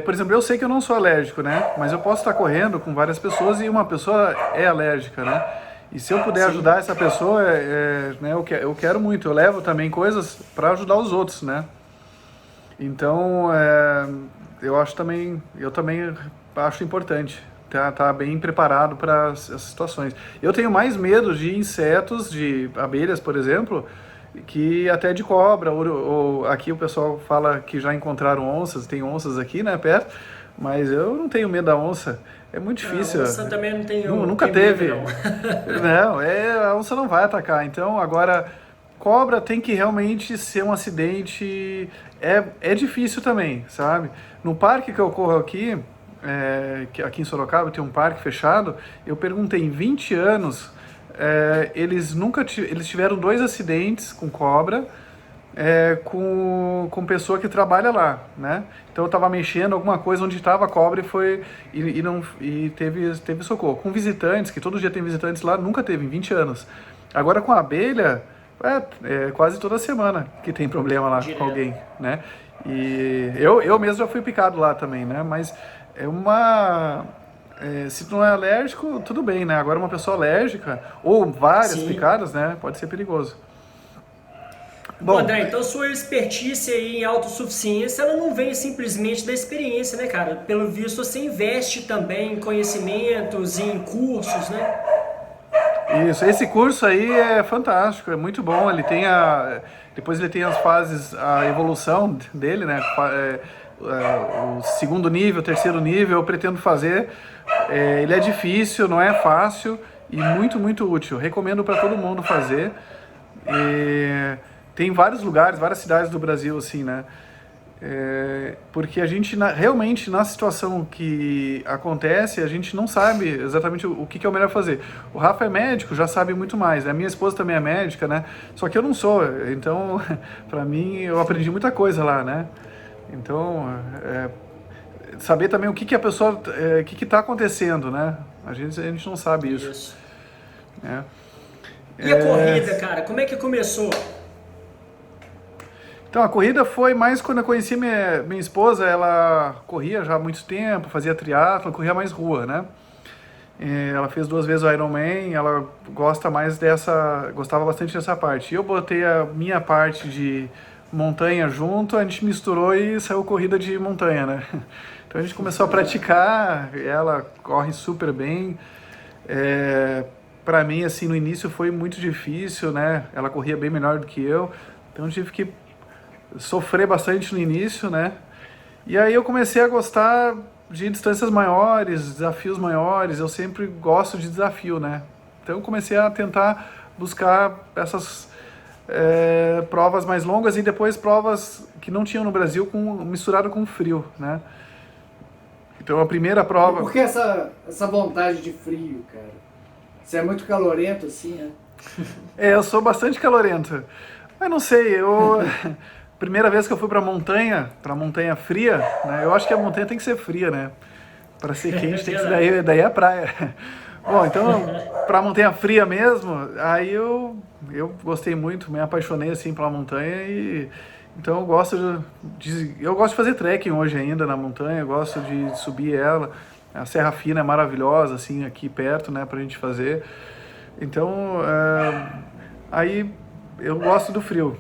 por exemplo, eu sei que eu não sou alérgico, né? Mas eu posso estar correndo com várias pessoas e uma pessoa é alérgica, né? E se eu puder ajudar essa pessoa, né, eu quero muito. Eu levo também coisas para ajudar os outros, né? Então, eu também acho importante. Tá bem preparado para essas situações. Eu tenho mais medo de insetos, de abelhas, por exemplo, que até de cobra. Ou aqui o pessoal fala que já encontraram onças, tem onças aqui, né, perto, mas eu não tenho medo da onça. É muito difícil. A onça também não tenho. Nunca teve. Medo, não. A onça não vai atacar. Então, agora, cobra tem que realmente ser um acidente. É difícil também, sabe? No parque que eu corro aqui, que aqui em Sorocaba tem um parque fechado, eu perguntei, em 20 anos, eles tiveram 2 acidentes com cobra, com pessoa que trabalha lá, né? Então eu estava mexendo alguma coisa onde estava a cobra e teve socorro. Com visitantes, que todo dia tem visitantes lá, nunca teve, em 20 anos. Agora com a abelha, quase toda semana que tem problema lá com alguém, né? E eu mesmo já fui picado lá também, né? Mas se tu não é alérgico, tudo bem, né? Agora uma pessoa alérgica, ou várias picadas, né? Pode ser perigoso. Bom, André, então sua expertise aí em autossuficiência, ela não vem simplesmente da experiência, né, cara? Pelo visto, você investe também em conhecimentos, em cursos, né? Isso, esse curso aí é fantástico, é muito bom. Depois ele tem as fases, a evolução dele, né? O segundo nível, terceiro nível, eu pretendo fazer. Ele é difícil, não é fácil e muito, muito útil. Recomendo para todo mundo fazer. Tem vários lugares, várias cidades do Brasil, assim, né? Porque a gente, realmente, na situação que acontece, a gente não sabe exatamente o que é o melhor fazer. O Rafa é médico, já sabe muito mais. A minha esposa também é médica, né? Só que eu não sou. Então, para mim, eu aprendi muita coisa lá, né? Então, saber também o que a pessoa, o que está acontecendo, né? A gente não sabe isso. E a corrida, cara, como é que começou? Então a corrida foi mais quando eu conheci minha esposa, ela corria já há muito tempo, fazia triatlo, corria mais rua, né? Ela fez 2 vezes o Ironman, ela gostava bastante dessa parte. E eu botei a minha parte de montanha junto, a gente misturou e saiu corrida de montanha, né? Então a gente começou a praticar, ela corre super bem. Para mim, assim, no início foi muito difícil, né? Ela corria bem melhor do que eu, então eu tive que sofrer bastante no início, né? E aí eu comecei a gostar de distâncias maiores, desafios maiores. Eu sempre gosto de desafio, né? Então eu comecei a tentar buscar essas provas mais longas e depois provas que não tinham no Brasil misturado com frio, né? Então a primeira prova... E por que essa vontade de frio, cara? Você é muito calorento assim, né? Eu sou bastante calorento. Mas não sei, primeira vez que eu fui pra montanha fria, né? Eu acho que a montanha tem que ser fria, né? Para ser quente tem que ser daí é a praia. Bom, então, pra montanha fria mesmo, aí eu gostei muito, me apaixonei assim pela montanha e então eu gosto de fazer trekking hoje ainda na montanha, eu gosto de subir ela. A Serra Fina é maravilhosa assim aqui perto, né, pra gente fazer. Então, aí eu gosto do frio.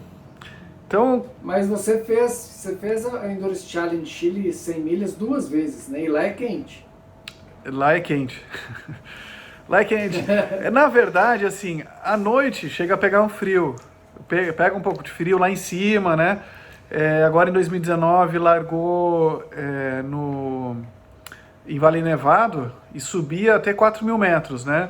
Então, mas você fez a Endurance Challenge Chile 100 milhas 2 vezes, né? E lá é quente. Lá é quente. Lá é quente. Na verdade, assim, à noite chega a pegar um frio. Pega um pouco de frio lá em cima, né? Agora em 2019 largou em Vale Nevado e subia até 4.000 metros, né?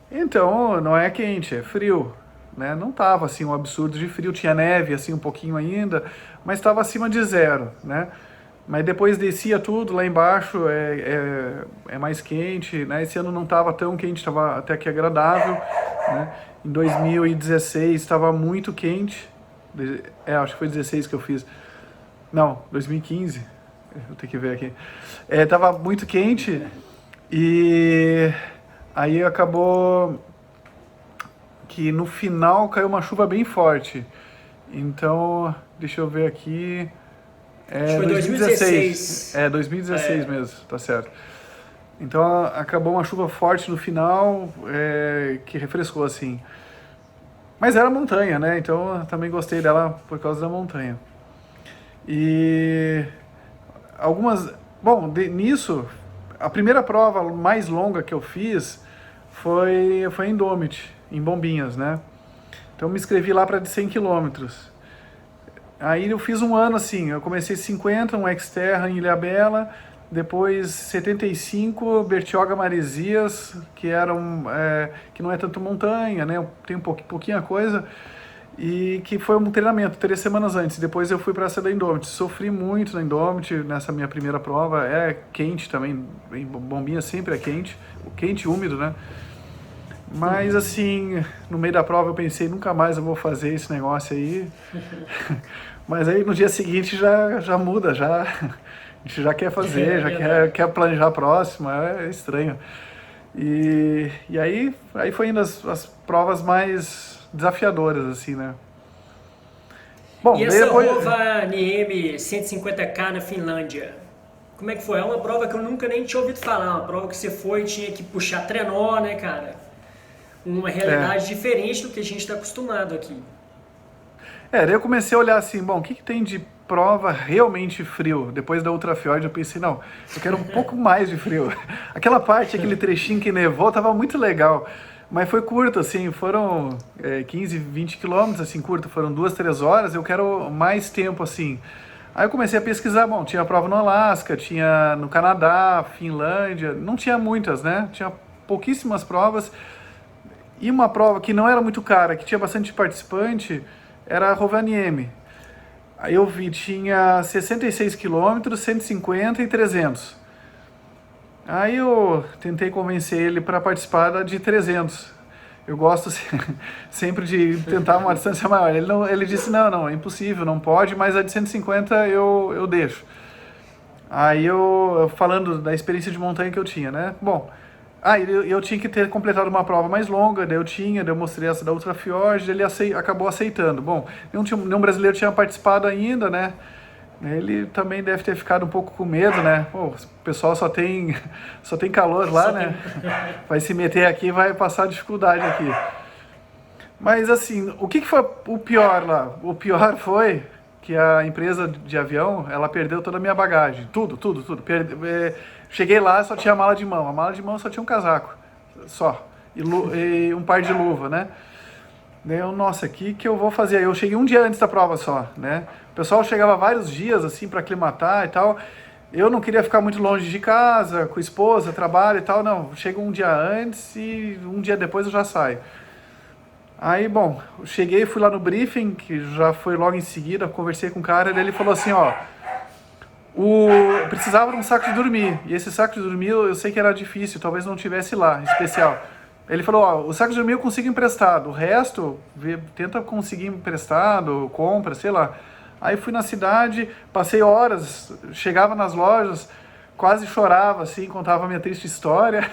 Então não é quente, é frio. Né? Não estava assim um absurdo de frio, tinha neve assim um pouquinho ainda, mas estava acima de 0, né? Mas depois descia tudo lá embaixo, é mais quente, né? Esse ano não estava tão quente, estava até que agradável, né? Em 2016 estava muito quente, acho que foi 16 que eu fiz, não, 2015, vou ter que ver aqui, estava muito quente e aí acabou que no final caiu uma chuva bem forte. Então, deixa eu ver aqui. Acho que foi 2016. 2016 mesmo, tá certo. Então acabou uma chuva forte no final, que refrescou assim. Mas era montanha, né? Então eu também gostei dela por causa da montanha. E nisso, a primeira prova mais longa que eu fiz foi em Indomit, em Bombinhas, né? Então me inscrevi lá para de 100 quilômetros. Aí eu fiz um ano assim, eu comecei 50, um Xterra em Ilhabela, depois 75, Bertioga Maresias, que não é tanto montanha, né? Tem pouquinha coisa, e que foi um treinamento 3 semanas antes. Depois eu fui para essa da Indomit. Sofri muito na Indomit nessa minha primeira prova. É quente também, em Bombinhas sempre é quente e úmido, né? Mas assim, no meio da prova eu pensei, nunca mais eu vou fazer esse negócio aí. Mas aí no dia seguinte já muda, a gente já quer fazer, quer planejar a próxima, é estranho. E aí foi indo as provas mais desafiadoras, assim, né? Bom, e essa Rovaniemi 150K na Finlândia? Como é que foi? É uma prova que eu nunca nem tinha ouvido falar, uma prova que você foi e tinha que puxar trenó, né, cara? Uma realidade diferente do que a gente está acostumado aqui. Daí eu comecei a olhar assim, bom, o que tem de prova realmente frio? Depois da Ultrafjord eu pensei, não, eu quero um pouco mais de frio. Aquela parte, aquele trechinho que nevou, tava muito legal. Mas foi curto, assim, foram 15, 20 quilômetros, assim, curto, foram 2, 3 horas, eu quero mais tempo, assim. Aí eu comecei a pesquisar, bom, tinha prova no Alasca, tinha no Canadá, Finlândia, não tinha muitas, né? Tinha pouquíssimas provas. E uma prova que não era muito cara, que tinha bastante participante, era a Rovaniemi. Aí eu vi, tinha 66 quilômetros, 150 e 300. Aí eu tentei convencer ele para participar da de 300. Eu gosto sempre de tentar uma distância maior. Ele disse, não, é impossível, não pode, mas a de 150 eu deixo. Aí eu falando da experiência de montanha que eu tinha, né? Bom, Eu tinha que ter completado uma prova mais longa, daí eu mostrei essa da Ultra Fjord, ele acabou aceitando. Bom, nenhum brasileiro tinha participado ainda, né? Ele também deve ter ficado um pouco com medo, né? Pô, o pessoal só tem calor lá, né? Vai se meter aqui, vai passar dificuldade aqui. Mas assim, o que foi o pior lá? O pior foi que a empresa de avião, ela perdeu toda a minha bagagem. Tudo. Cheguei lá, só tinha mala de mão. A mala de mão só tinha um casaco, só. E um par de luva, né? Daí nossa, o que eu vou fazer? Eu cheguei um dia antes da prova só, né? O pessoal chegava vários dias, assim, para aclimatar e tal. Eu não queria ficar muito longe de casa, com a esposa, trabalho e tal, não. Chego um dia antes e um dia depois eu já saio. Aí, bom, eu cheguei, fui lá no briefing, que já foi logo em seguida, conversei com o cara, e ele falou assim, ó, precisava de um saco de dormir, e esse saco de dormir eu sei que era difícil, talvez não tivesse lá, especial. Ele falou, ó, o saco de dormir eu consigo emprestado, o resto, tenta conseguir emprestado, compra, sei lá. Aí fui na cidade, passei horas, chegava nas lojas, quase chorava, assim, contava a minha triste história.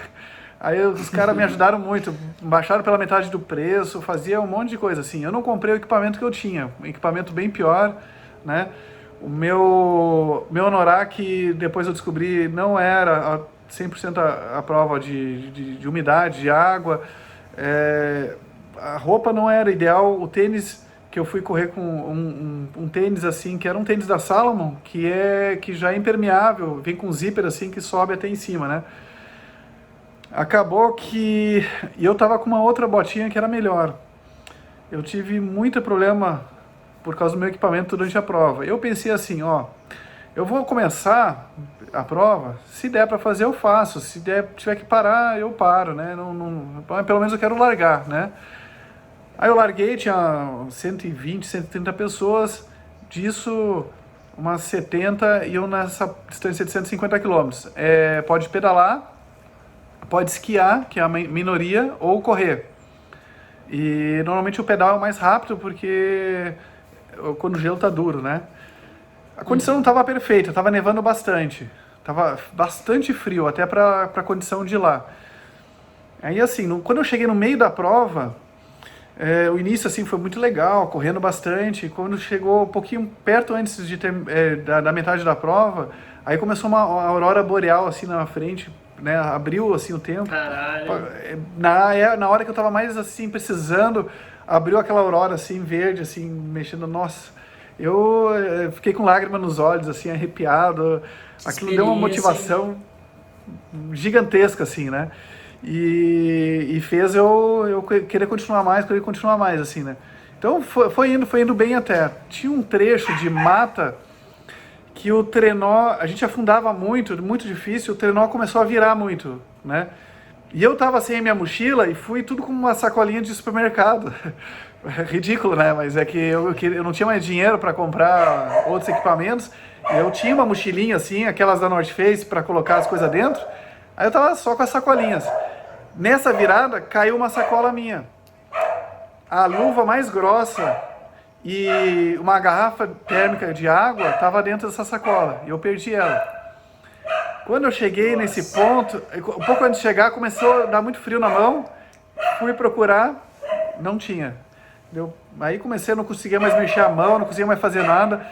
Aí os caras me ajudaram muito, baixaram pela metade do preço, fazia um monte de coisa, assim. Eu não comprei o equipamento que eu tinha, um equipamento bem pior, né? O meu Anorak, depois eu descobri, não era 100% a prova de umidade, de água. A roupa não era ideal, o tênis que eu fui correr com um tênis assim, que era um tênis da Salomon, que já é impermeável, vem com zíper assim que sobe até em cima, né? Acabou que eu tava com uma outra botinha que era melhor. Eu tive muito problema por causa do meu equipamento durante a prova. Eu pensei assim, ó, eu vou começar a prova, se der para fazer eu faço, se tiver que parar eu paro, né? Pelo menos eu quero largar, né? Aí eu larguei, tinha 120, 130 pessoas, disso umas 70 iam nessa distância de 150 quilômetros. Pode pedalar, pode esquiar, que é a minoria, ou correr. E normalmente o pedal é o mais rápido porque quando o gelo tá duro, né? A condição não estava perfeita, estava nevando bastante. Tava bastante frio, até para a condição de lá. Aí assim, quando eu cheguei no meio da prova, o início assim foi muito legal, correndo bastante. Quando chegou um pouquinho perto antes da metade da prova, aí começou uma aurora boreal assim na frente, né? Abriu assim o tempo. Caralho. Na hora que eu tava mais assim precisando, abriu aquela aurora assim verde, assim mexendo. Nossa, eu fiquei com lágrimas nos olhos, assim arrepiado. Aquilo deu uma motivação gigantesca, assim, né? E fez eu querer continuar mais, assim, né? Então foi indo bem até. Tinha um trecho de mata que o trenó, a gente afundava muito difícil, o trenó começou a virar muito, né? E eu tava sem a minha mochila e fui tudo com uma sacolinha de supermercado. Ridículo, né? Mas é que eu não tinha mais dinheiro para comprar outros equipamentos. Eu tinha uma mochilinha assim, aquelas da North Face, para colocar as coisas dentro. Aí eu tava só com as sacolinhas. Nessa virada, caiu uma sacola minha. A luva mais grossa e uma garrafa térmica de água tava dentro dessa sacola. E eu perdi ela. Quando eu cheguei nesse ponto, um pouco antes de chegar, começou a dar muito frio na mão. Fui procurar, não tinha. Aí comecei a não conseguir mais mexer a mão, não conseguia mais fazer nada.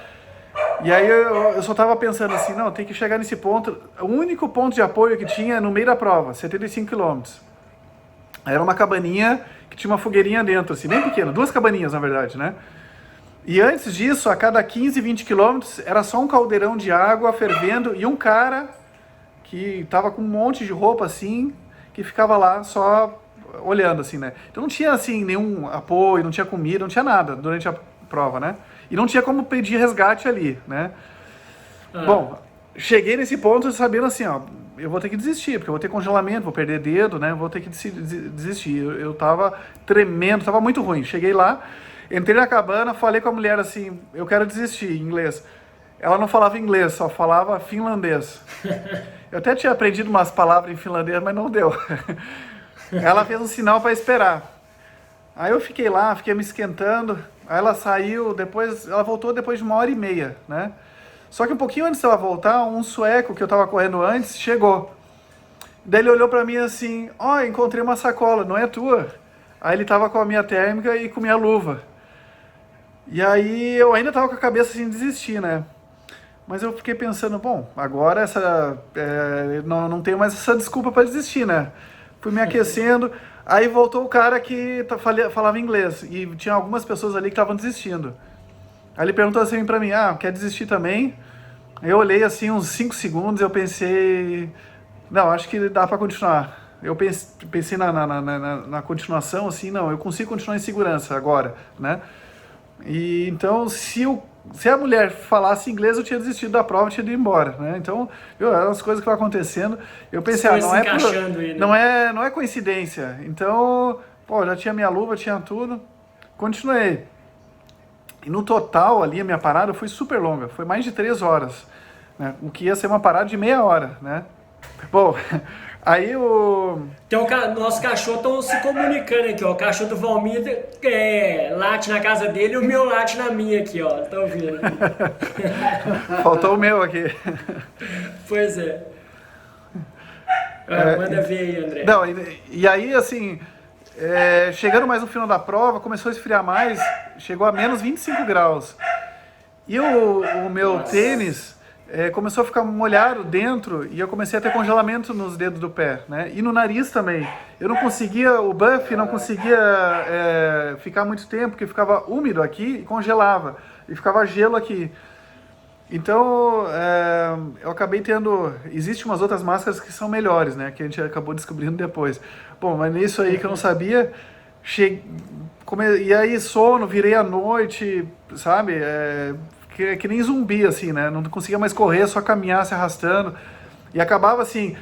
E aí eu só tava pensando assim, não, tem que chegar nesse ponto. O único ponto de apoio que tinha no meio da prova, 75 quilômetros. Era uma cabaninha que tinha uma fogueirinha dentro, assim, bem pequena, 2 cabaninhas na verdade, né? E antes disso, a cada 15, 20 quilômetros, era só um caldeirão de água fervendo e um cara que tava com um monte de roupa assim, que ficava lá só olhando, assim, né? Então não tinha, assim, nenhum apoio, não tinha comida, não tinha nada durante a prova, né? E não tinha como pedir resgate ali, né? Bom, cheguei nesse ponto sabendo assim, ó, eu vou ter que desistir, porque eu vou ter congelamento, vou perder dedo, né? Vou ter que desistir. Eu tava tremendo, tava muito ruim. Cheguei lá, entrei na cabana, falei com a mulher assim, eu quero desistir, em inglês. Ela não falava inglês, só falava finlandês. Eu até tinha aprendido umas palavras em finlandês, mas não deu. Ela fez um sinal para esperar. Aí eu fiquei lá, fiquei me esquentando. Aí ela saiu, ela voltou depois de 1h30, né? Só que um pouquinho antes dela voltar, um sueco que eu tava correndo antes chegou. Daí ele olhou pra mim assim, ó, encontrei uma sacola, não é tua? Aí ele tava com a minha térmica e com minha luva. E aí eu ainda tava com a cabeça assim, de desistir, né? Mas eu fiquei pensando, bom, agora não tenho mais essa desculpa para desistir, né? Fui me aquecendo, aí voltou o cara que falava inglês, e tinha algumas pessoas ali que estavam desistindo. Aí ele perguntou assim pra mim, quer desistir também? Eu olhei assim uns 5 segundos, eu pensei, não, acho que dá para continuar. Eu pensei na continuação, assim, não, eu consigo continuar em segurança agora, né? E então, se a mulher falasse inglês, eu tinha desistido da prova, tinha ido embora, né? Então, eram as coisas que vão acontecendo. Eu pensei, não é coincidência. Então, pô, já tinha minha luva, tinha tudo. Continuei. E no total, ali, a minha parada foi super longa. Foi mais de 3 horas, né? O que ia ser uma parada de meia hora, né? Bom, aí o... Nosso cachorro estão se comunicando aqui, ó. O cachorro do Valmir late na casa dele e o meu late na minha aqui, ó. Tá ouvindo? Faltou o meu aqui. Pois é. Manda ver aí, André. Não, e aí, assim, chegando mais no final da prova, começou a esfriar mais, chegou a menos 25 graus. E o meu tênis... começou a ficar molhado dentro e eu comecei a ter congelamento nos dedos do pé, né? E no nariz também. Eu não conseguia, o buff não conseguia ficar muito tempo, porque ficava úmido aqui e congelava. E ficava gelo aqui. Então, eu acabei tendo... Existem umas outras máscaras que são melhores, né? Que a gente acabou descobrindo depois. Bom, mas nisso aí que eu não sabia... E aí sono, virei à noite, sabe? Que nem zumbi, assim, né? Não conseguia mais correr, só caminhar, se arrastando. E acabava assim,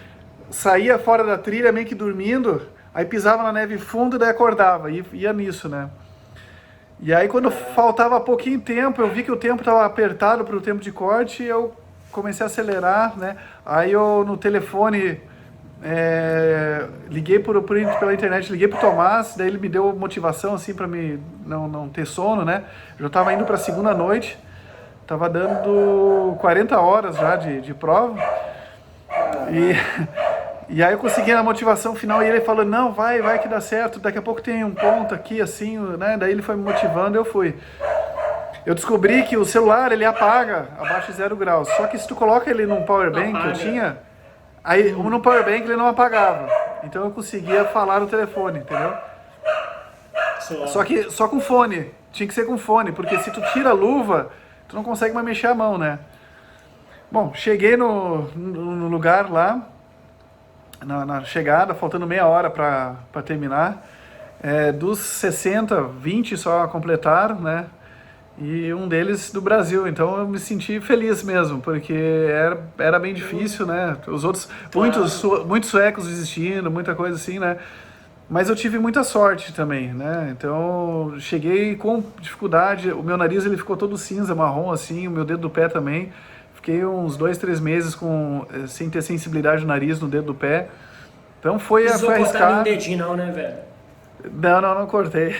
saía fora da trilha meio que dormindo, aí pisava na neve fundo e daí acordava. E ia nisso, né? E aí quando faltava pouquinho tempo, eu vi que o tempo estava apertado para o tempo de corte, eu comecei a acelerar, né? Aí eu no telefone... liguei pela internet, liguei pro Tomás, daí ele me deu motivação, assim, para me não ter sono, né? Eu já tava indo pra segunda noite, tava dando 40 horas já de prova, e aí eu consegui a motivação final, e ele falou, não, vai que dá certo, daqui a pouco tem um ponto aqui, assim, né? Daí ele foi me motivando, eu fui. Eu descobri que o celular, ele apaga abaixo de 0 graus, só que se tu coloca ele num power bank que eu tinha, aí no power bank ele não apagava, então eu conseguia falar no telefone, entendeu? Só que só com fone, tinha que ser com fone, porque se tu tira a luva, tu não consegue mais mexer a mão, né? Bom, cheguei no lugar lá, na chegada, faltando meia hora para terminar. Dos 60, 20 só completaram, né? E um deles do Brasil, então eu me senti feliz mesmo, porque era bem difícil, né? Os outros, muitos suecos desistindo, muita coisa assim, né? Mas eu tive muita sorte também, né? Então cheguei com dificuldade, o meu nariz ele ficou todo cinza, marrom assim, o meu dedo do pé também. Fiquei uns 2, 3 meses sem ter sensibilidade no nariz, no dedo do pé. Então foi arriscado. Não cortar nenhum dedinho não, né, velho? Não cortei.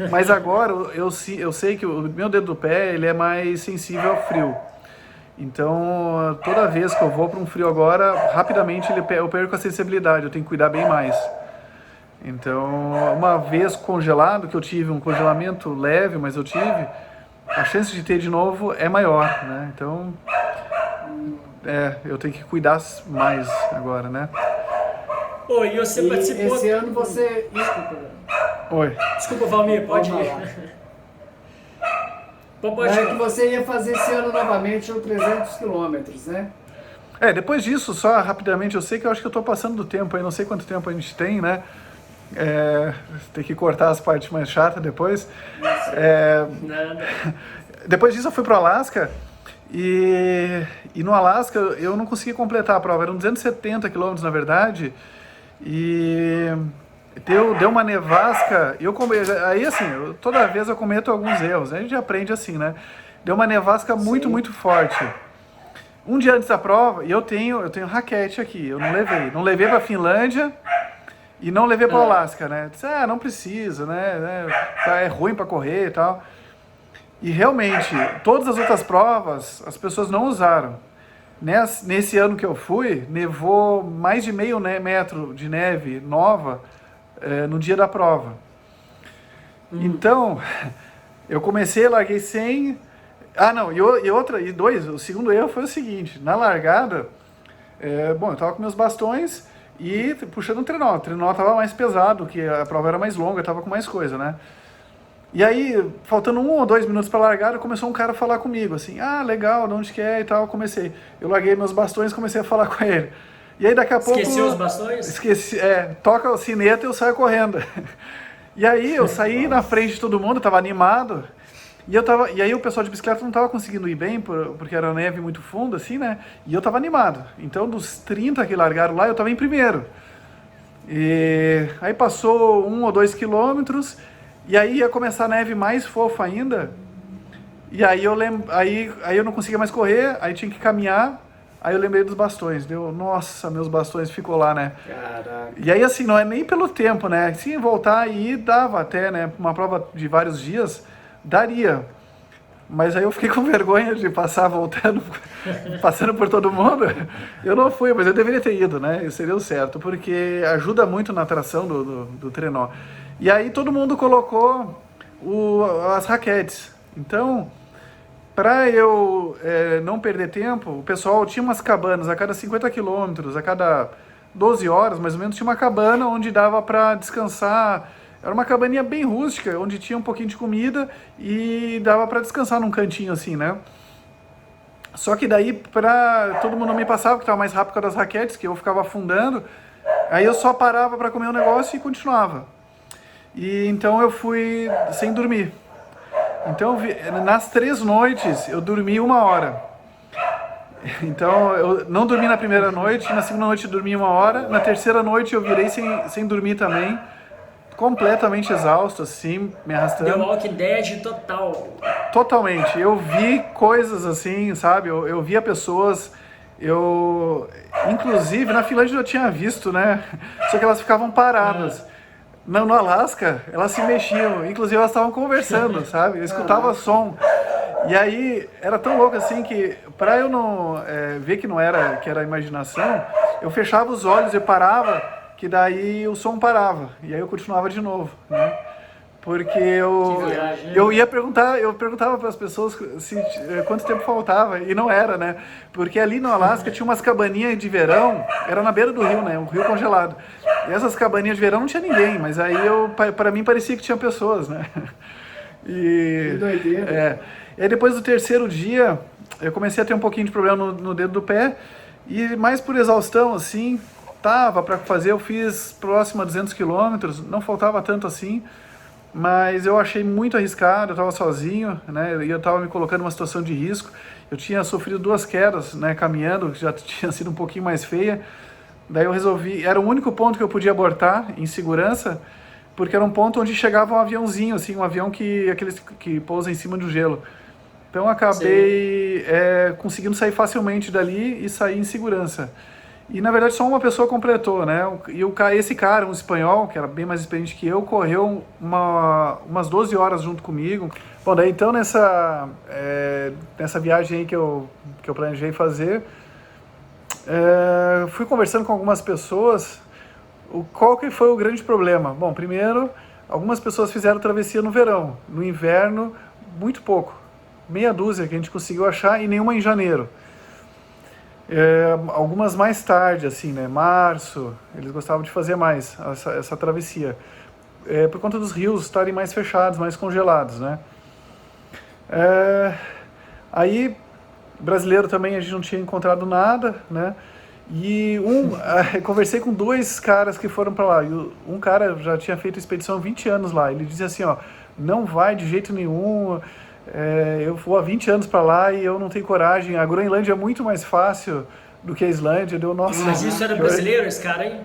Mas agora eu sei que o meu dedo do pé ele é mais sensível ao frio. Então toda vez que eu vou para um frio agora, rapidamente eu perco a sensibilidade, eu tenho que cuidar bem mais. Então, uma vez congelado, que eu tive um congelamento leve, mas eu tive, a chance de ter de novo é maior, né? Então, eu tenho que cuidar mais agora, né? Oi, e você participou... Esse ano você... Oi. Desculpa, Valmir, pode ir. É que você ia fazer esse ano novamente os 300 quilômetros, né? Depois disso, só rapidamente, eu sei que eu acho que eu tô passando do tempo aí, não sei quanto tempo a gente tem, né? Tem que cortar as partes mais chatas depois. Depois disso eu fui pro Alasca e no Alasca eu não consegui completar a prova, eram 270 quilômetros na verdade, e deu uma nevasca, aí assim, toda vez eu cometo alguns erros, a gente aprende assim, né? Deu uma nevasca muito forte. Um dia antes da prova, e eu tenho raquete aqui, eu não levei pra Finlândia, e não levei para o Alasca, né? Disse, não precisa, né? É ruim para correr e tal. E realmente, todas as outras provas, as pessoas não usaram. Nesse ano que eu fui, nevou mais de meio metro de neve nova no dia da prova. Então, eu comecei, larguei 100. Ah, não, o segundo erro foi o seguinte: na largada, eu tava com meus bastões e puxando um trenó. O trenó tava mais pesado, que a prova era mais longa, tava com mais coisa, né? E aí, faltando 1 ou 2 minutos para largar, começou um cara a falar comigo, assim, ah, legal, de onde que é e tal, eu larguei meus bastões e comecei a falar com ele. E aí daqui a pouco... Esqueceu os bastões? Esqueci, toca o sineta e eu saio correndo. E aí eu saí na frente de todo mundo, tava animado, e aí o pessoal de bicicleta não tava conseguindo ir bem, porque era neve muito funda, assim, né? E eu tava animado. Então, dos 30 que largaram lá, eu tava em primeiro. E aí passou 1 ou 2 quilômetros... E aí ia começar a neve mais fofa ainda, e aí eu não conseguia mais correr, aí tinha que caminhar, aí eu lembrei dos bastões, nossa, meus bastões ficou lá, né? Caraca. E aí assim, não é nem pelo tempo, né? Se voltar aí dava até, né? Uma prova de vários dias, daria. Mas aí eu fiquei com vergonha de passar voltando, passando por todo mundo. Eu não fui, mas eu deveria ter ido, né? Isso seria o certo, porque ajuda muito na tração do trenó. E aí todo mundo colocou as raquetes. Então, para eu não perder tempo, o pessoal tinha umas cabanas a cada 50 quilômetros, a cada 12 horas, mais ou menos, tinha uma cabana onde dava para descansar. Era uma cabaninha bem rústica, onde tinha um pouquinho de comida e dava para descansar num cantinho assim, né? Só que daí, para todo mundo não me passava, que estava mais rápido com as raquetes, que eu ficava afundando, aí eu só parava para comer um negócio e continuava. E então eu fui sem dormir. Então, nas 3 noites, eu dormi 1 hora. Então, eu não dormi na primeira noite, na segunda noite eu dormi 1 hora, na terceira noite eu virei sem dormir também, completamente exausto, assim, me arrastando. The Walking Dead total. Totalmente. Eu vi coisas assim, sabe? Eu via pessoas... Inclusive, na Finlândia eu tinha visto, né? Só que elas ficavam paradas. No Alasca, elas se mexiam, inclusive elas estavam conversando, sabe? Eu escutava som. E aí, era tão louco assim que, para eu não ver que era imaginação, eu fechava os olhos e parava, que daí o som parava. E aí eu continuava de novo, né? Porque eu perguntava para as pessoas quanto tempo faltava, e não era, né? Porque ali no Alasca tinha umas cabaninhas de verão, era na beira do rio, né? Um rio congelado. E essas cabaninhas de verão não tinha ninguém, mas aí para mim parecia que tinha pessoas, né? Que doideira. E aí depois do 3º dia, eu comecei a ter um pouquinho de problema no dedo do pé, e mais por exaustão, assim, tava para fazer, eu fiz próximo a 200 quilômetros, não faltava tanto assim, mas eu achei muito arriscado, eu estava sozinho, né, e eu estava me colocando numa situação de risco. Eu tinha sofrido 2 quedas, né, caminhando, que já tinha sido um pouquinho mais feia. Daí eu resolvi, era o único ponto que eu podia abortar em segurança, porque era um ponto onde chegava um aviãozinho, assim, um avião aqueles que pousa em cima do gelo. Então eu acabei conseguindo sair facilmente dali e sair em segurança. E na verdade só uma pessoa completou, né? E esse cara, um espanhol, que era bem mais experiente que eu, correu umas 12 horas junto comigo. Bom, daí então nessa viagem aí que eu planejei fazer, fui conversando com algumas pessoas. Qual que foi o grande problema? Bom, primeiro, algumas pessoas fizeram travessia no verão. No inverno, muito pouco. Meia dúzia que a gente conseguiu achar e nenhuma em janeiro. Algumas mais tarde, assim, né? Março, eles gostavam de fazer mais essa travessia. Por conta dos rios estarem mais fechados, mais congelados, né? Aí, brasileiro também a gente não tinha encontrado nada, né? E conversei com 2 caras que foram para lá. E um cara já tinha feito expedição há 20 anos lá. Ele dizia assim, ó, não vai de jeito nenhum... eu vou há 20 anos para lá e eu não tenho coragem. A Groenlândia é muito mais fácil do que a Islândia. Nossa, mas isso era brasileiro, esse cara aí?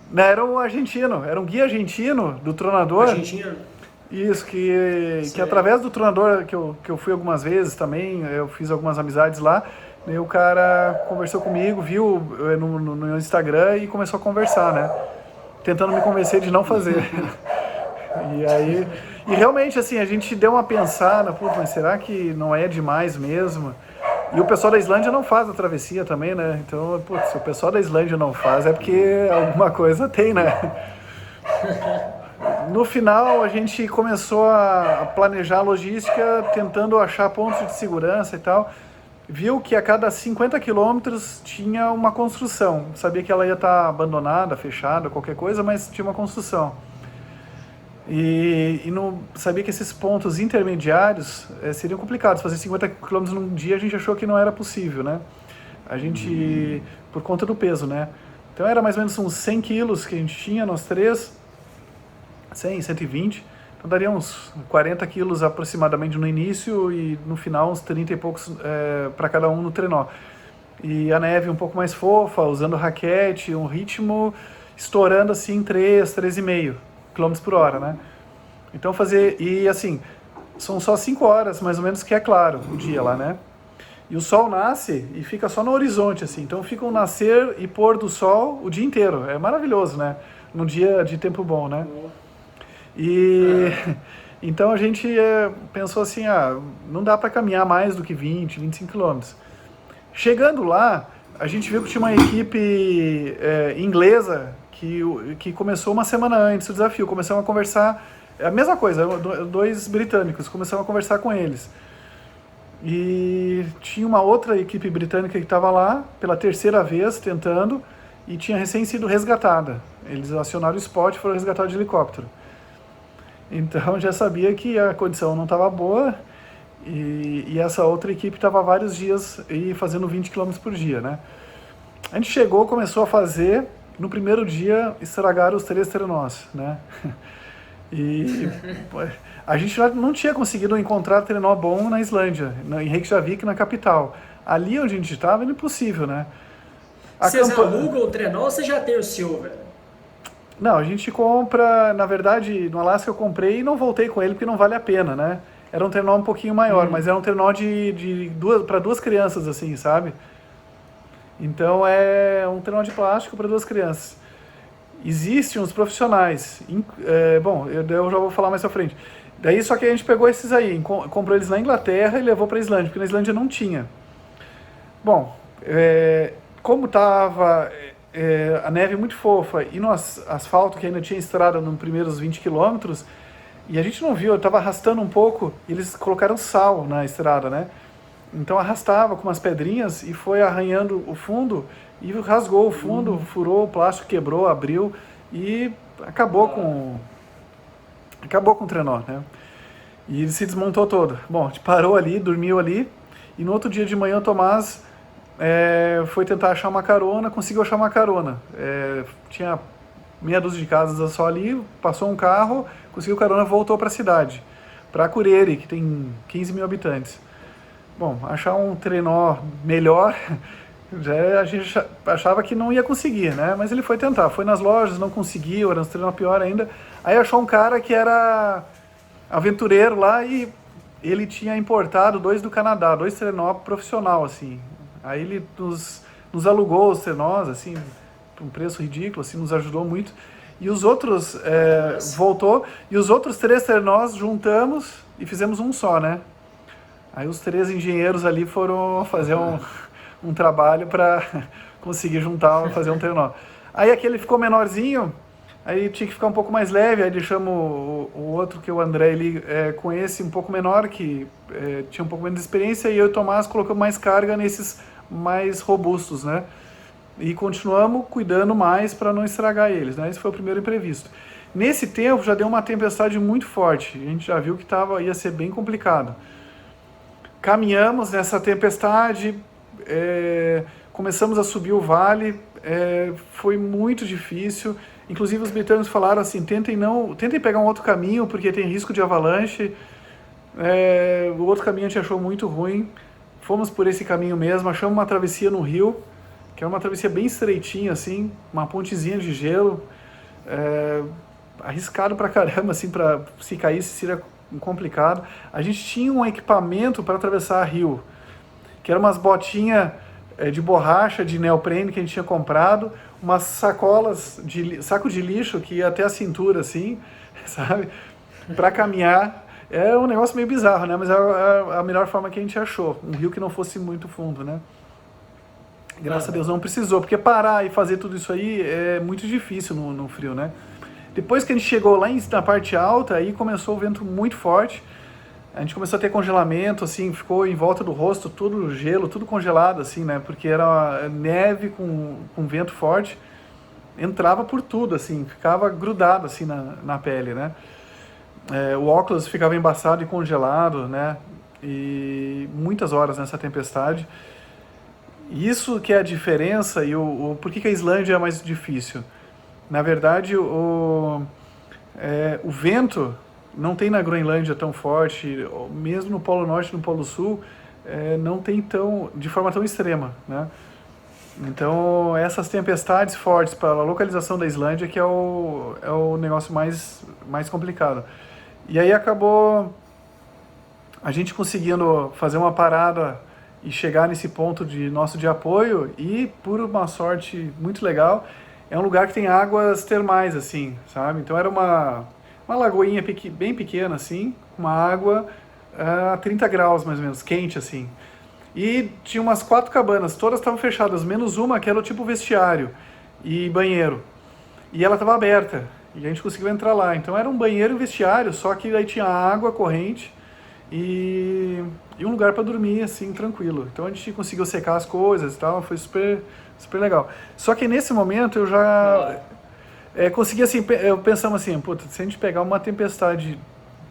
Não, era um argentino, era um guia argentino do Tronador. Argentino? Isso, que através do Tronador, que eu fui algumas vezes também, eu fiz algumas amizades lá, e o cara conversou comigo, viu no Instagram e começou a conversar, né? Tentando me convencer de não fazer. E realmente, assim, a gente deu uma pensada, mas será que não é demais mesmo? E o pessoal da Islândia não faz a travessia também, né? Então, putz, se o pessoal da Islândia não faz, é porque alguma coisa tem, né? No final, a gente começou a planejar a logística, tentando achar pontos de segurança e tal. Viu que a cada 50 quilômetros tinha uma construção. Sabia que ela ia estar abandonada, fechada, qualquer coisa, mas tinha uma construção. E não sabia que esses pontos intermediários seriam complicados. Fazer 50 quilômetros num dia a gente achou que não era possível, né? A gente, por conta do peso, né? Então era mais ou menos uns 100 quilos que a gente tinha, nós três, 100, 120. Então daria uns 40 quilos aproximadamente no início e no final uns 30 e poucos para cada um no trenó. E a neve um pouco mais fofa, usando raquete, um ritmo estourando assim 3,5 km por hora, né? Então e assim, são só 5 horas mais ou menos que é claro o dia lá, né? E o sol nasce e fica só no horizonte, assim. Então fica um nascer e pôr do sol o dia inteiro. É maravilhoso, né? Num dia de tempo bom, né? E então a gente pensou assim, não dá para caminhar mais do que 20, 25 quilômetros. Chegando lá, a gente viu que tinha uma equipe inglesa que começou uma semana antes do desafio. Começamos a conversar, a mesma coisa, 2 britânicos, começamos a conversar com eles. E tinha uma outra equipe britânica que estava lá pela 3ª vez tentando e tinha recém sido resgatada. Eles acionaram o spot e foram resgatados de helicóptero. Então já sabia que a condição não estava boa e essa outra equipe estava vários dias fazendo 20 km por dia, né? A gente chegou, começou a fazer, no primeiro dia estragaram os 3 trenós, né? E a gente não tinha conseguido encontrar trenó bom na Islândia, em Reykjavik, na capital. Ali onde a gente estava era impossível, né? Vocês alugam o trenó ou você já tem o seu, velho? Não, a gente compra, na verdade, no Alasca eu comprei e não voltei com ele porque não vale a pena, né? Era um trenó um pouquinho maior, mas era um trenó para 2 crianças, assim, sabe? Então é um trenó de plástico para 2 crianças. Existem uns profissionais, bom, eu já vou falar mais pra frente. Daí só que a gente pegou esses aí, comprou eles na Inglaterra e levou para a Islândia, porque na Islândia não tinha. Bom, como tava a neve muito fofa e no asfalto que ainda tinha estrada nos primeiros 20 quilômetros, e a gente não viu, eu estava arrastando um pouco, e eles colocaram sal na estrada, né? Então arrastava com umas pedrinhas e foi arranhando o fundo e rasgou o fundo, furou o plástico, quebrou, abriu e acabou com o trenó, né? E ele se desmontou todo. Bom, a gente parou ali, dormiu ali e no outro dia de manhã o Tomás foi tentar achar uma carona, conseguiu achar uma carona. Tinha meia dúzia de casas só ali, passou um carro, conseguiu carona, voltou para a cidade, para Akureyri, que tem 15 mil habitantes. Bom, achar um trenó melhor, a gente achava que não ia conseguir, né? Mas ele foi tentar, foi nas lojas, não conseguiu, era um trenó pior ainda. Aí achou um cara que era aventureiro lá e ele tinha importado 2 do Canadá, 2 trenó profissional, assim. Aí ele nos alugou os trenós, assim, por um preço ridículo, assim, nos ajudou muito. E os outros, voltou, e os outros 3 trenós juntamos e fizemos um só, né? Aí os 3 engenheiros ali foram fazer um trabalho para conseguir juntar, fazer um trenó. Aí aquele ficou menorzinho, aí tinha que ficar um pouco mais leve, aí deixamos o outro, que o André, ele com esse um pouco menor, que tinha um pouco menos de experiência, e eu e o Tomás colocamos mais carga nesses mais robustos, né? E continuamos cuidando mais para não estragar eles, né? Esse foi o primeiro imprevisto. Nesse tempo já deu uma tempestade muito forte, a gente já viu que ia ser bem complicado. Caminhamos nessa tempestade, começamos a subir o vale, foi muito difícil. Inclusive os britânicos falaram assim, tentem pegar um outro caminho porque tem risco de avalanche. O outro caminho a gente achou muito ruim. Fomos por esse caminho mesmo, achamos uma travessia no rio, que era uma travessia bem estreitinha, assim, uma pontezinha de gelo, arriscado pra caramba, assim, para se caísse seria complicado. A gente tinha um equipamento para atravessar rio, que eram umas botinhas de borracha, de neoprene que a gente tinha comprado, umas sacolas, saco de lixo que ia até a cintura, assim, sabe, para caminhar. É um negócio meio bizarro, né? Mas é a melhor forma que a gente achou. Um rio que não fosse muito fundo, né? Graças a Deus não precisou, porque parar e fazer tudo isso aí é muito difícil no frio, né? Depois que a gente chegou lá na parte alta, aí começou o vento muito forte. A gente começou a ter congelamento, assim, ficou em volta do rosto, tudo gelo, tudo congelado, assim, né? Porque era neve com vento forte, entrava por tudo, assim, ficava grudado, assim, na pele, né? O óculos ficava embaçado e congelado, né? E muitas horas nessa tempestade. Isso que é a diferença e por que a Islândia é mais difícil. Na verdade, o vento não tem na Groenlândia tão forte, mesmo no Polo Norte e no Polo Sul, não tem de forma tão extrema, né? Então, essas tempestades fortes para a localização da Islândia que é o negócio mais complicado. E aí acabou a gente conseguindo fazer uma parada e chegar nesse ponto de apoio, e por uma sorte muito legal, é um lugar que tem águas termais, assim, sabe? Então era uma lagoinha bem pequena, assim, com uma água a 30 graus, mais ou menos, quente, assim. E tinha umas 4 cabanas, todas estavam fechadas, menos uma que era o tipo vestiário e banheiro. E ela estava aberta, e a gente conseguiu entrar lá. Então era um banheiro e vestiário, só que aí tinha água corrente e um lugar para dormir, assim, tranquilo. Então a gente conseguiu secar as coisas e tal, foi super, super legal. Só que nesse momento eu já consegui, assim, pensamos assim, puta, se a gente pegar uma tempestade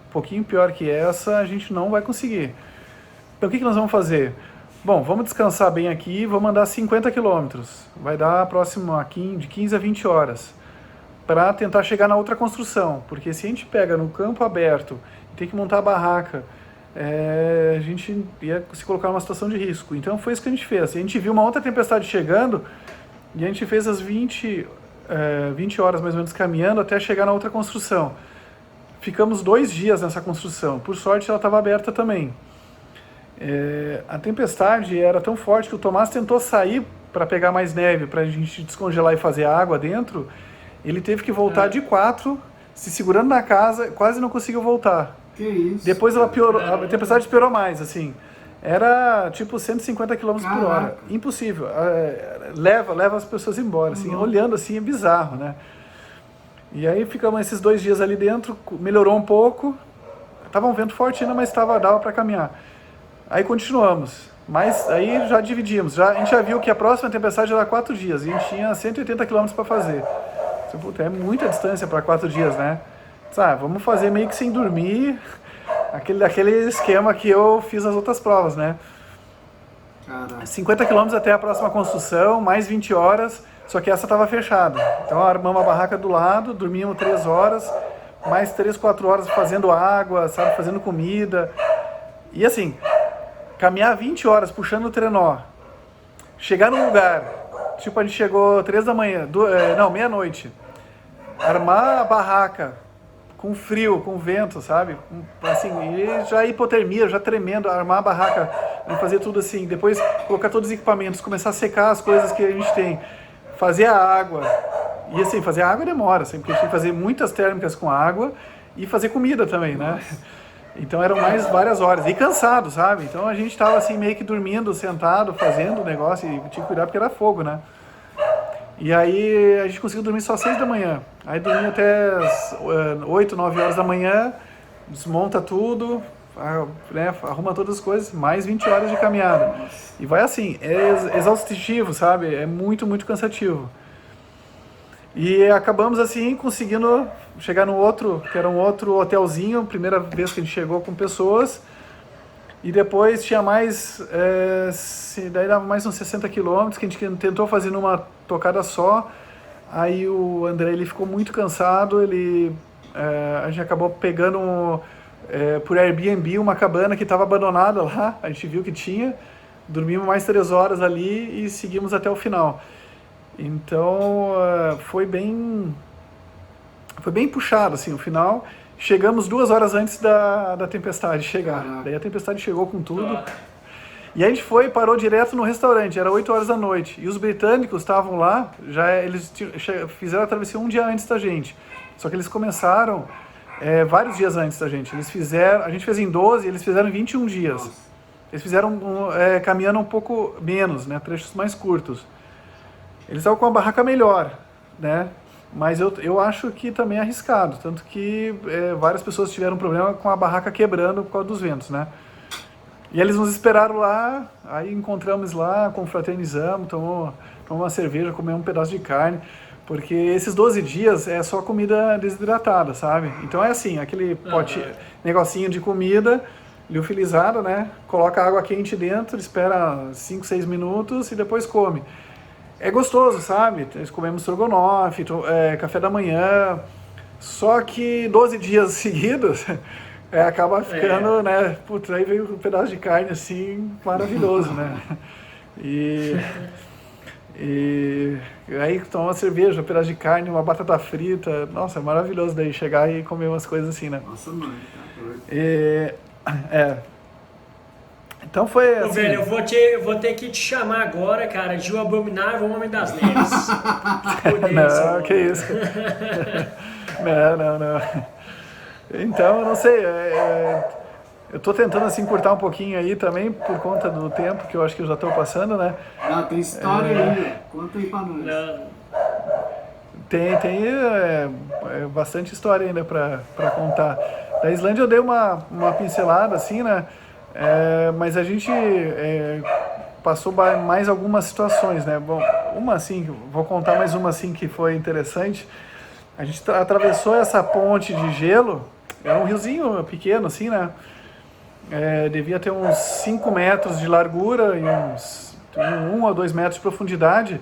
um pouquinho pior que essa, a gente não vai conseguir. Então o que nós vamos fazer? Bom, vamos descansar bem aqui, vamos andar 50 quilômetros. Vai dar próximo de 15 a 20 horas. Para tentar chegar na outra construção. Porque se a gente pega no campo aberto e tem que montar a barraca, a gente ia se colocar numa situação de risco. Então foi isso que a gente fez. A gente viu uma outra tempestade chegando e a gente fez as 20 horas mais ou menos caminhando até chegar na outra construção. Ficamos 2 dias nessa construção. Por sorte ela estava aberta também. A tempestade era tão forte que o Tomás tentou sair para pegar mais neve, para a gente descongelar e fazer água dentro. Ele teve que voltar de 4, se segurando na casa, quase não conseguiu voltar. Que isso? Depois ela piorou, a tempestade piorou mais, assim. Era tipo 150 km por hora. Impossível. Leva as pessoas embora, assim, olhando assim, é bizarro, né? E aí ficamos esses 2 dias ali dentro, melhorou um pouco. Tava um vento forte ainda, mas dava para caminhar. Aí continuamos. Mas aí já dividimos. A gente já viu que a próxima tempestade era 4 dias. E a gente tinha 180 km para fazer. Puta, é muita distância para 4 dias, né? Vamos fazer meio que sem dormir, aquele esquema que eu fiz nas outras provas, né? Caraca. 50 km até a próxima construção, mais 20 horas, só que essa estava fechada. Então armamos a barraca do lado, dormimos 3 horas, mais 3, 4 horas fazendo água, sabe, fazendo comida. E assim, caminhar 20 horas puxando o trenó, chegar num lugar, tipo a gente chegou 3 da manhã, meia-noite, armar a barraca com frio, com vento, sabe? Assim, e já hipotermia, já tremendo, armar a barraca, fazer tudo assim, depois colocar todos os equipamentos, começar a secar as coisas que a gente tem, fazer a água. E assim, fazer a água demora, assim, porque a gente tem que fazer muitas térmicas com água e fazer comida também, né? Então eram mais várias horas, e cansado, sabe? Então a gente estava assim meio que dormindo, sentado, fazendo o negócio, e tinha que cuidar porque era fogo, né? E aí a gente conseguiu dormir só 6 da manhã. Aí dormia até as 8, 9 horas da manhã, desmonta tudo, né, arruma todas as coisas, mais 20 horas de caminhada. E vai assim, é exaustivo, sabe? É muito, muito cansativo. E acabamos assim conseguindo chegar no outro, que era um outro hotelzinho, primeira vez que a gente chegou com pessoas. E depois tinha mais, daí dava mais uns 60 quilômetros, que a gente tentou fazer numa tocada só. Aí o André, ele ficou muito cansado, a gente acabou pegando por Airbnb uma cabana que estava abandonada lá, a gente viu que tinha, dormimos mais 3 horas ali e seguimos até o final. Então foi bem puxado assim, o final. Chegamos 2 horas antes da tempestade chegar. Daí a tempestade chegou com tudo. E a gente parou direto no restaurante, era 8 horas da noite. E os britânicos estavam lá, eles fizeram a travessia um dia antes da gente. Só que eles começaram vários dias antes da gente. A gente fez em 12, eles fizeram em 21 dias. Nossa. Eles fizeram caminhando um pouco menos, né? Trechos mais curtos. Eles estavam com a barraca melhor, né? Mas eu acho que também é arriscado. Tanto que várias pessoas tiveram problema com a barraca quebrando por causa dos ventos, né? E eles nos esperaram lá, aí encontramos lá, confraternizamos, tomamos uma cerveja, comemos um pedaço de carne. Porque esses 12 dias é só comida desidratada, sabe? Então é assim, aquele negocinho de comida liofilizado, né? Coloca água quente dentro, espera 5, 6 minutos e depois come. É gostoso, sabe? Nós comemos estrogonofe, café da manhã, só que 12 dias seguidos acaba ficando, né? Putz, aí veio um pedaço de carne assim, maravilhoso, né? E aí toma uma cerveja, um pedaço de carne, uma batata frita. Nossa, é maravilhoso daí chegar e comer umas coisas assim, né? Nossa, mãe, tá doido. Então foi assim... Ô, velho, eu vou ter que te chamar agora, cara, de O Abominável Homem das Neves. Não, que isso. Não. Então, eu não sei, eu tô tentando assim encurtar um pouquinho aí também, por conta do tempo que eu acho que eu já estou passando, né? Não, tem história aí, conta aí pra nós. Não. Tem bastante história ainda para contar. Da Islândia eu dei uma pincelada assim, né? Mas a gente passou mais algumas situações, né? Bom, uma assim, vou contar mais uma assim que foi interessante. A gente atravessou essa ponte de gelo, era um riozinho pequeno assim, né? Devia ter uns 5 metros de largura e uns 1 a 2 metros de profundidade.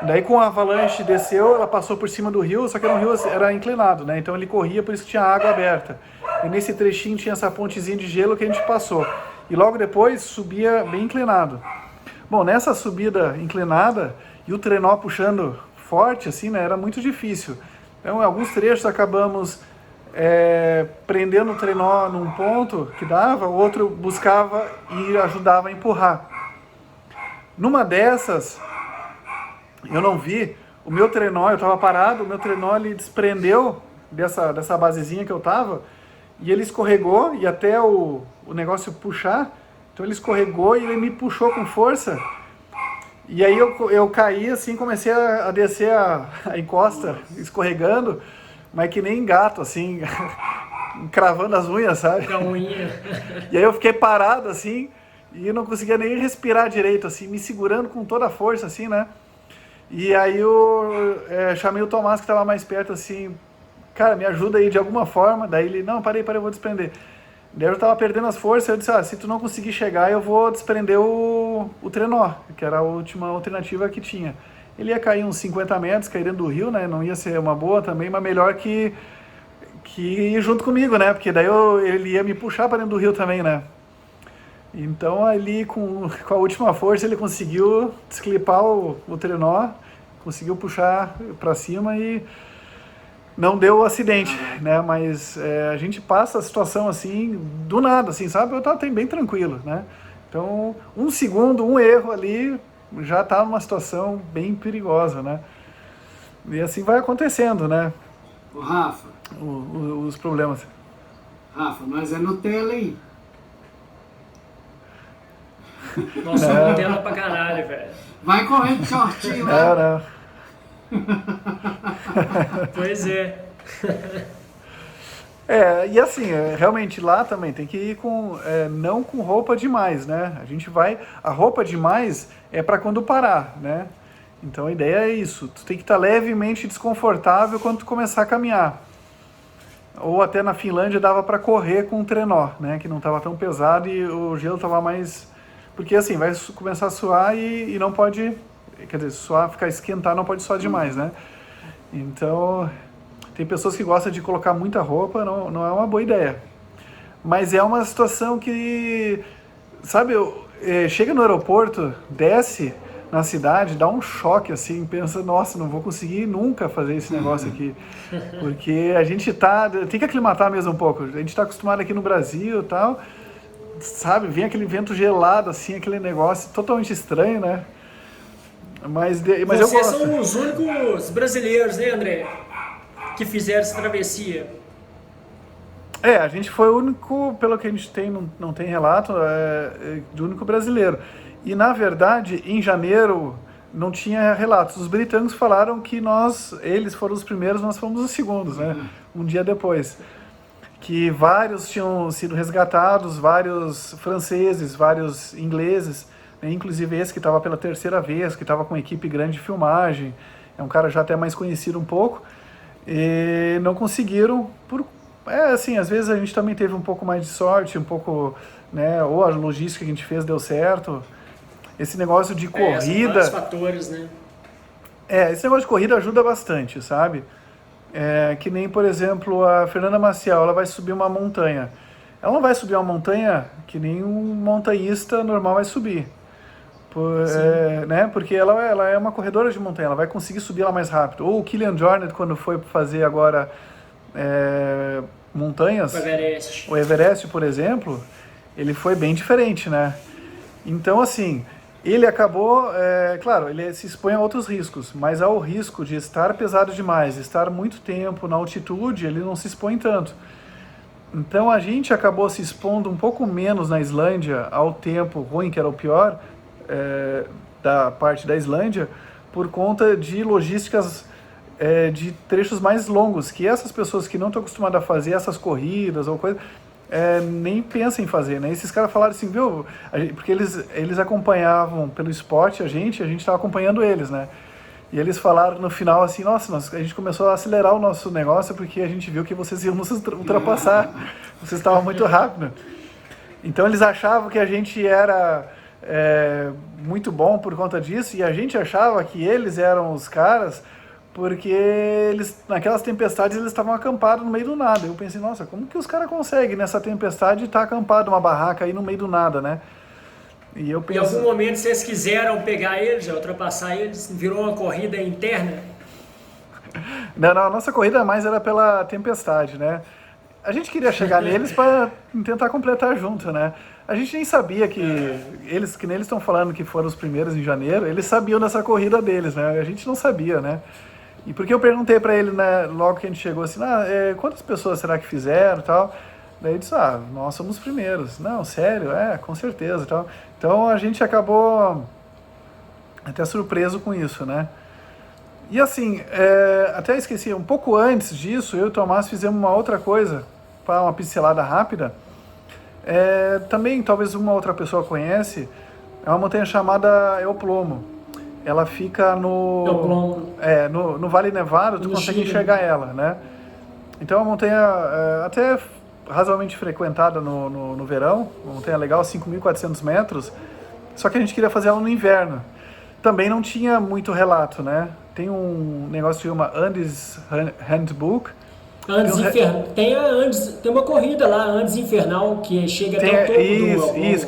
Daí com a avalanche desceu, ela passou por cima do rio, só que era um rio era inclinado, né? Então ele corria, por isso que tinha água aberta. E nesse trechinho tinha essa pontezinha de gelo que a gente passou. E logo depois subia bem inclinado. Bom, nessa subida inclinada e o trenó puxando forte, assim, né? Era muito difícil. Então, em alguns trechos acabamos prendendo o trenó num ponto que dava, o outro buscava e ajudava a empurrar. Numa dessas, eu não vi, o meu trenó, eu estava parado, o meu trenó ele desprendeu dessa basezinha que eu estava e ele escorregou e até o negócio puxar, então ele escorregou e ele me puxou com força. E aí eu caí assim, comecei a descer a encosta, escorregando, mas que nem gato, assim, cravando as unhas, sabe? Com a unha. E aí eu fiquei parado, assim, e eu não conseguia nem respirar direito, assim, me segurando com toda a força, assim, né? E aí eu chamei o Tomás, que estava mais perto, assim, cara, me ajuda aí de alguma forma. Daí ele, não, parei, eu vou desprender. Daí eu tava perdendo as forças, eu disse, se tu não conseguir chegar, eu vou desprender o trenó, que era a última alternativa que tinha. Ele ia cair uns 50 metros, cair dentro do rio, né? Não ia ser uma boa também, mas melhor que ir junto comigo, né? Porque daí ele ia me puxar para dentro do rio também, né? Então ali com a última força ele conseguiu desclipar o trenó, conseguiu puxar para cima e não deu acidente, né? Mas a gente passa a situação assim, do nada, assim, sabe? Eu tava bem tranquilo, né? Então, um segundo, um erro ali, já tá numa situação bem perigosa, né? E assim vai acontecendo, né? Ô, Rafa. Os problemas. Rafa, nós é Nutella, hein? Nós somos Nutella pra caralho, velho. Vai correr de shortinho, né? Não. Pois é. E assim, realmente lá também tem que ir não com roupa demais, né? A roupa demais é para quando parar, né? Então a ideia é isso, tu tem que estar levemente desconfortável quando tu começar a caminhar. Ou até na Finlândia dava para correr com o trenó, né? Que não estava tão pesado e o gelo estava mais... Porque assim, vai começar a suar e não pode... Quer dizer, suar, esquentar, não pode suar demais, né? Então, tem pessoas que gostam de colocar muita roupa, não é uma boa ideia. Mas é uma situação que, sabe, chega no aeroporto, desce na cidade, dá um choque, assim, pensa, nossa, não vou conseguir nunca fazer esse negócio aqui. Porque a gente tem que aclimatar mesmo um pouco. A gente está acostumado aqui no Brasil e tal, sabe, vem aquele vento gelado, assim, aquele negócio totalmente estranho, né? Mas eu gosto. Vocês são os únicos brasileiros, né, André? Que fizeram essa travessia. A gente foi o único, pelo que a gente tem, não tem relato, do único brasileiro. E, na verdade, em janeiro, não tinha relatos. Os britânicos falaram que eles foram os primeiros, nós fomos os segundos, né? Um dia depois. Que vários tinham sido resgatados, vários franceses, vários ingleses, né? Inclusive esse que estava pela terceira vez, que estava com uma equipe grande de filmagem, é um cara já até mais conhecido um pouco, e não conseguiram, assim, às vezes a gente também teve um pouco mais de sorte, um pouco, né, ou a logística que a gente fez deu certo. Esse negócio de corrida... São vários fatores, né? Esse negócio de corrida ajuda bastante, sabe? Que nem, por exemplo, a Fernanda Maciel, ela vai subir uma montanha. Ela não vai subir uma montanha que nem um montanhista normal vai subir. Né? Porque ela é uma corredora de montanha, ela vai conseguir subir lá mais rápido. Ou o Kilian Jornet, quando foi fazer agora montanhas, o Everest, por exemplo, ele foi bem diferente, né? Então, assim, ele acabou, claro, ele se expõe a outros riscos, mas ao risco de estar pesado demais, estar muito tempo na altitude, ele não se expõe tanto. Então a gente acabou se expondo um pouco menos na Islândia ao tempo ruim, que era o pior, da parte da Islândia, por conta de logísticas de trechos mais longos, que essas pessoas que não estão acostumadas a fazer essas corridas ou coisa, nem pensam em fazer, né? Esses caras falaram assim, viu, porque eles acompanhavam pelo esporte a gente estava acompanhando eles, né? E eles falaram no final assim, nossa, a gente começou a acelerar o nosso negócio porque a gente viu que vocês iam nos ultrapassar, vocês estavam muito rápido. Então eles achavam que a gente era muito bom por conta disso, e a gente achava que eles eram os caras porque eles, naquelas tempestades, eles estavam acampados no meio do nada. Eu pensei, nossa, como que os caras conseguem nessa tempestade estar acampado numa barraca aí no meio do nada, né? E eu penso... Em algum momento vocês quiseram pegar eles, ultrapassar eles, virou uma corrida interna? Não, a nossa corrida mais era pela tempestade, né? A gente queria chegar neles para tentar completar junto, né? A gente nem sabia que eles estão falando que foram os primeiros em janeiro, eles sabiam dessa corrida deles, né? A gente não sabia, né? E porque eu perguntei para ele, né, logo que a gente chegou assim, quantas pessoas será que fizeram e tal? Daí ele disse, nós somos os primeiros. Não, sério? Com certeza e tal. Então a gente acabou até surpreso com isso, né? E assim, até esqueci, um pouco antes disso, eu e o Tomás fizemos uma outra coisa, para uma pincelada rápida. Também, talvez uma outra pessoa conhece, é uma montanha chamada El Plomo. Ela fica no Vale Nevado, tu consegue enxergar ela, né? Então é uma montanha até razoavelmente frequentada no verão, uma montanha legal, 5.400 metros, só que a gente queria fazer ela no inverno. Também não tinha muito relato, né? Tem um negócio que chama Andes Handbook. Tem uma corrida lá, Andes Infernal, que chega até o topo do... Isso,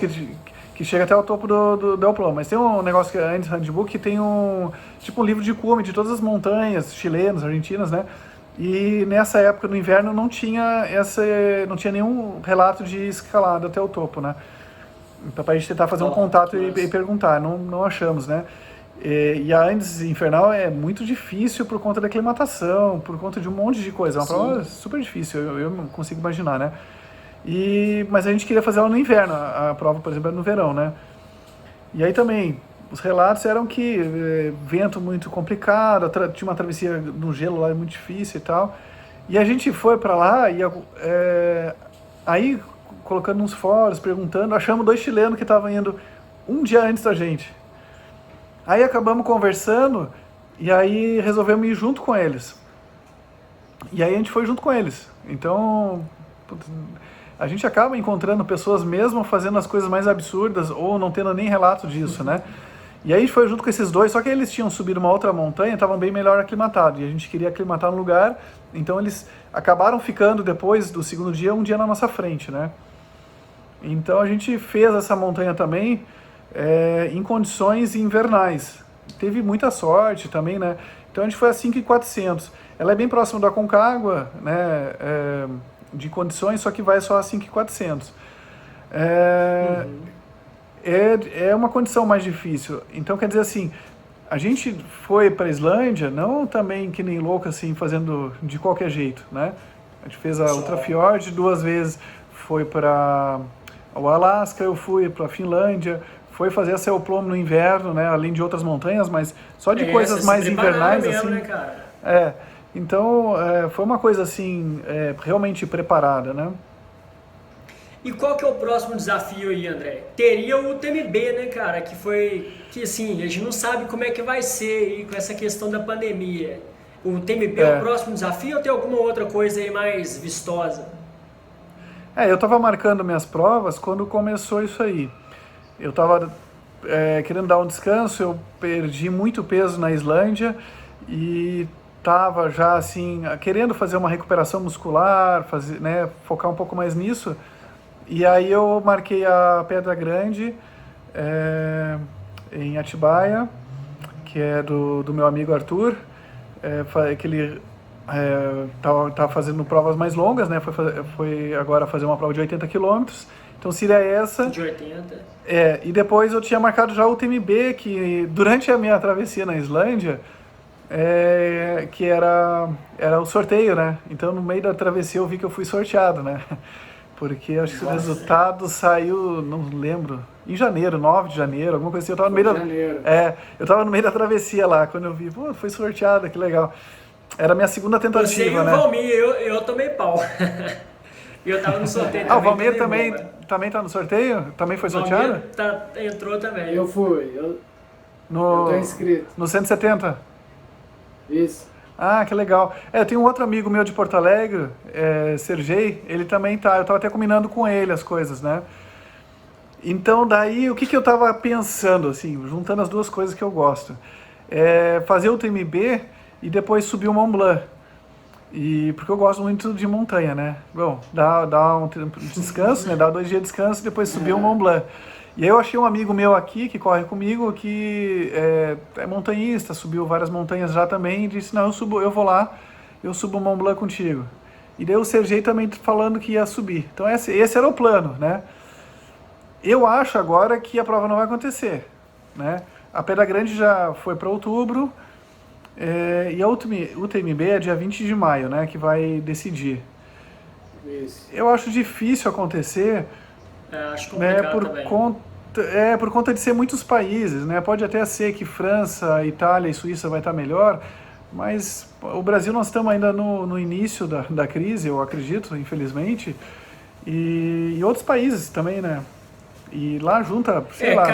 que chega até o topo do El Plomo. Mas tem um negócio que é Andes Handbook, que tem um livro de cume de todas as montanhas chilenas, argentinas, né? E nessa época, no inverno, não tinha nenhum relato de escalada até o topo, né? Então, para a gente tentar fazer um contato e perguntar, não achamos, né? E a Andes Infernal é muito difícil por conta da aclimatação, por conta de um monte de coisa. É uma prova super difícil, eu não consigo imaginar, né? Mas a gente queria fazer ela no inverno, a prova, por exemplo, era no verão, né? E aí também, os relatos eram que vento muito complicado, tinha uma travessia no gelo lá muito difícil e tal. E a gente foi para lá e aí, colocando uns fóruns, perguntando, achamos 2 chilenos que estavam indo um dia antes da gente. Aí acabamos conversando e aí resolvemos ir junto com eles. E aí a gente foi junto com eles. Então, a gente acaba encontrando pessoas mesmo fazendo as coisas mais absurdas ou não tendo nem relato disso, né? E aí a gente foi junto com esses 2, só que eles tinham subido uma outra montanha e estavam bem melhor aclimatados. E a gente queria aclimatar no lugar, então eles acabaram ficando depois do segundo dia, um dia na nossa frente, né? Então a gente fez essa montanha também em condições invernais. Teve muita sorte também, né? Então a gente foi a 5.400. Ela é bem próxima da Concagua, né? De condições, só que vai só a 5.400. É uma condição mais difícil. Então, quer dizer assim, a gente foi para a Islândia, não também que nem louco, assim, fazendo de qualquer jeito, né? A gente fez a Ultrafjord 2 vezes, foi para o Alasca, eu fui para a Finlândia, foi fazer a Selplom no inverno, né? Além de outras montanhas, mas só de coisas mais invernais, mesmo, assim. Né, cara? Então, foi uma coisa assim, realmente preparada, né? E qual que é o próximo desafio aí, André? Teria o TMB, né, cara? Que assim, a gente não sabe como é que vai ser aí com essa questão da pandemia. O TMB é o próximo desafio ou tem alguma outra coisa aí mais vistosa? Eu estava marcando minhas provas quando começou isso aí. Eu estava querendo dar um descanso, eu perdi muito peso na Islândia e estava já assim, querendo fazer uma recuperação muscular, focar um pouco mais nisso. E aí eu marquei a Pedra Grande em Atibaia, que é do meu amigo Arthur, que ele tá fazendo provas mais longas, né? Foi agora fazer uma prova de 80 quilômetros. Então seria essa. De 80. E depois eu tinha marcado já o TMB, que durante a minha travessia na Islândia, que era o sorteio, né? Então no meio da travessia eu vi que eu fui sorteado, né? Porque acho que o resultado saiu, não lembro, em janeiro, 9 de janeiro, alguma coisa assim. Eu tava no meio eu tava no meio da travessia lá, quando eu vi, foi sorteado, que legal. Era a minha segunda tentativa, Você e o né? Valmir, eu tomei pau. E eu tava no sorteio também. O Valmir também tá no sorteio? Também foi sorteado? Entrou também. Eu fui, eu tô inscrito. No 170? Isso. Ah, que legal. Eu tenho um outro amigo meu de Porto Alegre, Sergei, ele também tá. Eu tava até combinando com ele as coisas, né? Então, daí, o que eu tava pensando, assim, juntando as duas coisas que eu gosto? Fazer o TMB e depois subir o Mont Blanc. Porque eu gosto muito de montanha, né? Bom, dá um descanso, né? Dá 2 dias de descanso e depois subir o Mont Blanc. E aí eu achei um amigo meu aqui, que corre comigo, que é montanhista, subiu várias montanhas já também, e disse, não, eu vou lá, eu subo o Mont Blanc contigo. E daí o Sergei também falando que ia subir. Então esse era o plano, né? Eu acho agora que a prova não vai acontecer, né? A Pedra Grande já foi para outubro, e a UTMB é dia 20 de maio, né? Que vai decidir. Isso. Eu acho difícil acontecer, acho complicado também. Por conta de ser muitos países, né? Pode até ser que França, Itália e Suíça vai estar melhor, mas o Brasil nós estamos ainda no início da crise, eu acredito, infelizmente, e outros países também, né? E lá junta, sei lá,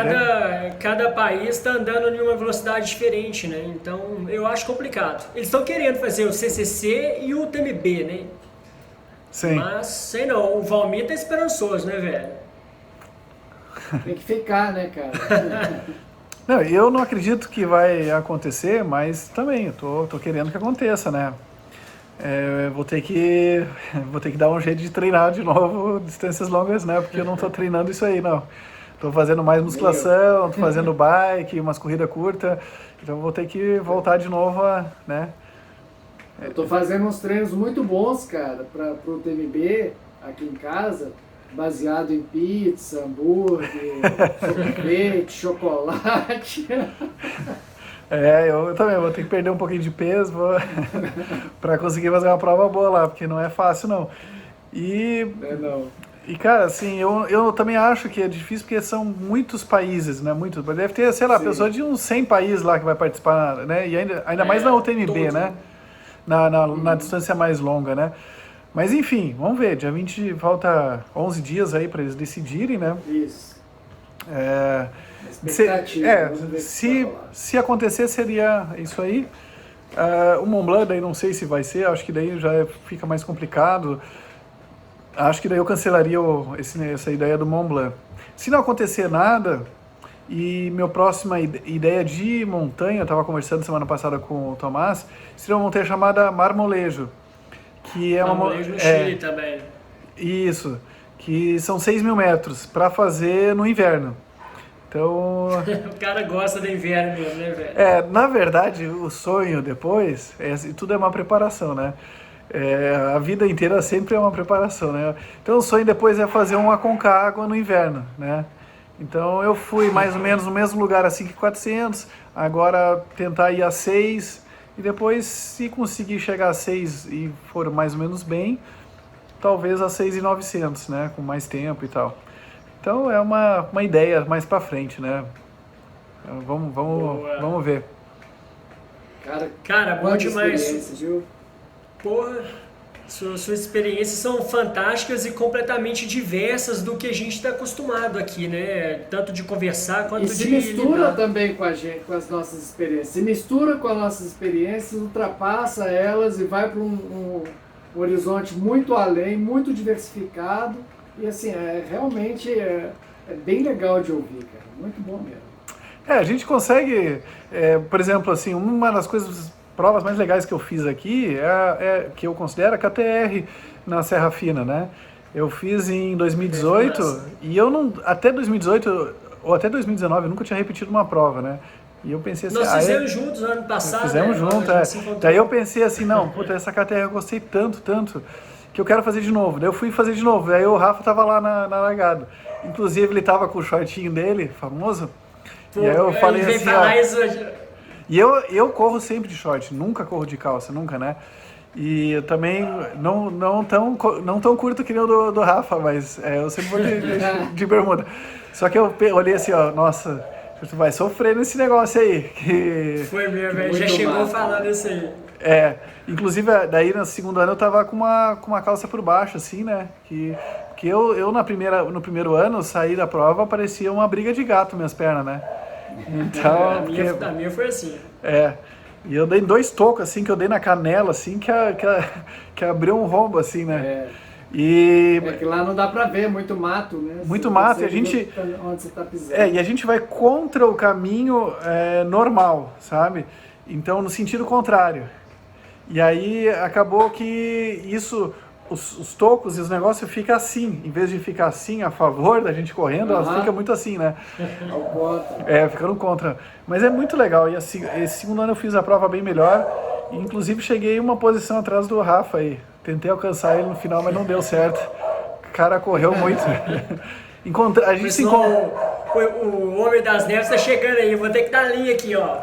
cada país está andando em uma velocidade diferente, né? Então eu acho complicado. Eles estão querendo fazer o CCC e o TMB, né? Sim. Mas, sei não, o Valmir tá esperançoso, né, velho? Tem que ficar, né, cara? Não, eu não acredito que vai acontecer, mas também eu tô querendo que aconteça, né? Vou ter que dar um jeito de treinar de novo distâncias longas, né? Porque eu não tô treinando isso aí, não. Tô fazendo mais musculação, tô fazendo bike, umas corridas curtas, então vou ter que voltar de novo, né? Eu tô fazendo uns treinos muito bons, cara, pro TMB aqui em casa, baseado em pizza, hambúrguer, sorvete, chocolate. Eu também vou ter que perder um pouquinho de peso para conseguir fazer uma prova boa lá, porque não é fácil, não. Não. E, cara, assim, eu também acho que é difícil porque são muitos países, né? Deve ter, sei lá, pessoa de uns 100 países lá que vai participar, né? E ainda mais na UTMB, né? Na distância mais longa, né? Mas enfim, vamos ver, dia 20 falta 11 dias aí para eles decidirem, né? Isso. Se acontecer seria isso aí. O Mont Blanc daí não sei se vai ser, acho que daí já fica mais complicado. Acho que daí eu cancelaria essa ideia do Mont Blanc. Se não acontecer nada, e minha próxima ideia de montanha, eu estava conversando semana passada com o Tomás, seria uma montanha chamada Marmolejo, que é Marmolejo no Chile também. Isso, que são 6.000 metros para fazer no inverno. Então, o cara gosta do inverno mesmo, né, velho? Na verdade, o sonho depois, tudo é uma preparação, né? A vida inteira sempre é uma preparação, né? Então o sonho depois é fazer uma Aconcagua no inverno, né? Então eu fui mais ou menos no mesmo lugar assim que 400, agora tentar ir a 6 e depois, se conseguir chegar a 6 e for mais ou menos bem, talvez a 6.900, né, com mais tempo e tal. Então é uma ideia mais para frente, né? Vamos ver. Cara, bom demais. Viu? Porra, suas experiências são fantásticas e completamente diversas do que a gente está acostumado aqui, né? Tanto de conversar quanto e de se mistura lidar. também com a gente, com as nossas experiências. Se mistura com as nossas experiências, ultrapassa elas e vai para um horizonte muito além, muito diversificado. E assim, realmente é bem legal de ouvir, cara. Muito bom mesmo. A gente consegue, por exemplo, assim, uma das provas mais legais que eu fiz aqui que eu considero a KTR na Serra Fina, né? Eu fiz em 2018 e eu não, até 2018 ou até 2019 eu nunca tinha repetido uma prova, né? E eu pensei assim, nós fizemos juntos no ano passado. Fizemos juntos, Daí eu pensei assim, não, puta, essa KTR eu gostei tanto, que eu quero fazer de novo. Daí eu fui fazer de novo, aí o Rafa tava lá na largada. Inclusive ele tava com o shortinho dele, famoso. Pô, e aí eu falei assim, E eu corro sempre de short, nunca corro de calça, nunca, né? E eu também não tão curto que nem o do Rafa, mas eu sempre vou de bermuda. Só que eu olhei assim, ó, nossa, tu vai sofrer nesse negócio aí. Foi mesmo, já chegou falando isso aí. Inclusive, daí no segundo ano eu tava com uma calça por baixo, assim, né? Que eu no primeiro ano saí da prova, parecia uma briga de gato minhas pernas, né? Então, a minha foi assim. E eu dei 2 tocos, assim, que eu dei na canela, assim, que abriu um rombo, assim, né? Que lá não dá pra ver, muito mato, né? Muito mato, e a gente... Onde você tá pisando. E a gente vai contra o caminho normal, sabe? Então, no sentido contrário. E aí, acabou que isso... Os tocos e os negócios ficam assim, em vez de ficar assim a favor da gente correndo, elas ficam muito assim, né? Ao contra. Ficando contra. Mas é muito legal, e assim, esse segundo ano eu fiz a prova bem melhor, e inclusive cheguei uma posição atrás do Rafa aí. Tentei alcançar ele no final, mas não deu certo. O cara correu muito. A gente se encontrou. O Homem das Neves tá chegando aí, eu vou ter que dar linha aqui, ó.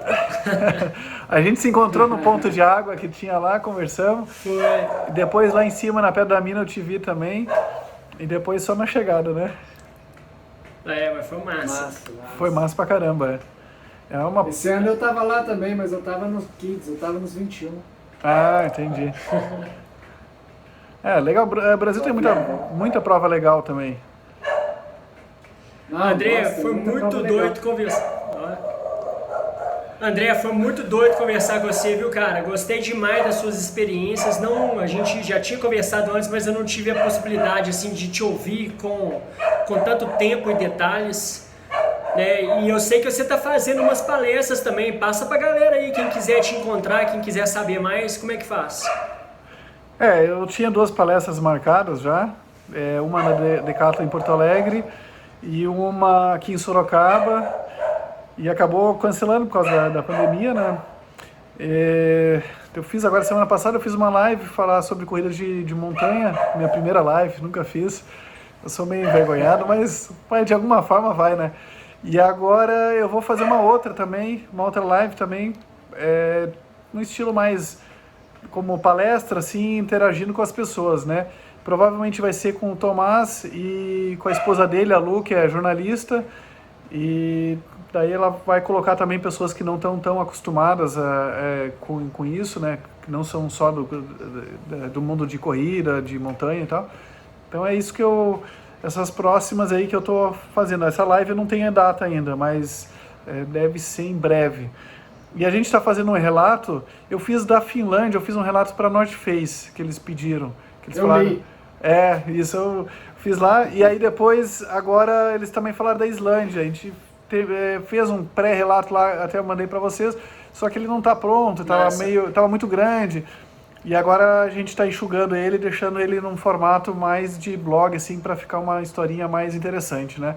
A gente se encontrou no ponto de água que tinha lá, conversamos. Foi. Depois lá em cima, na Pedra da Mina, eu te vi também. E depois só na chegada, né? Mas foi massa. Foi massa pra caramba, Esse ano eu tava lá também, mas eu tava nos Kids, eu tava nos 21. Ah, entendi. Legal, o Brasil tem muita prova legal também. André, foi muito doido conversar. André, foi muito doido conversar com você, viu, cara? Gostei demais das suas experiências. Não, a gente já tinha conversado antes, mas eu não tive a possibilidade, assim, de te ouvir com tanto tempo e detalhes. Né? E eu sei que você está fazendo umas palestras também. Passa pra galera aí, quem quiser te encontrar, quem quiser saber mais, como é que faz? Eu tinha 2 palestras marcadas já. Uma na Decathlon em Porto Alegre e uma aqui em Sorocaba. E acabou cancelando por causa da pandemia, né? Eu fiz agora, semana passada, eu fiz uma live falar sobre corrida de montanha. Minha primeira live, nunca fiz. Eu sou meio envergonhado, mas de alguma forma vai, né? E agora eu vou fazer uma outra live também, no estilo mais como palestra, assim, interagindo com as pessoas, né? Provavelmente vai ser com o Tomás e com a esposa dele, a Lu, que é jornalista, e daí ela vai colocar também pessoas que não estão tão acostumadas com isso, né? Que não são só do mundo de corrida, de montanha e tal. Então é isso que essas próximas aí que eu tô fazendo. Essa live não tem a data ainda, mas deve ser em breve. E a gente está fazendo um relato, eu fiz da Finlândia, eu fiz um relato para a North Face, que eles pediram. Que eles falaram, isso eu fiz lá. E aí depois, agora eles também falaram da Islândia. A gente fez um pré-relato lá, até eu mandei para vocês, só que ele não está pronto, tava muito grande. E agora a gente está enxugando ele, deixando ele num formato mais de blog, assim, para ficar uma historinha mais interessante, né?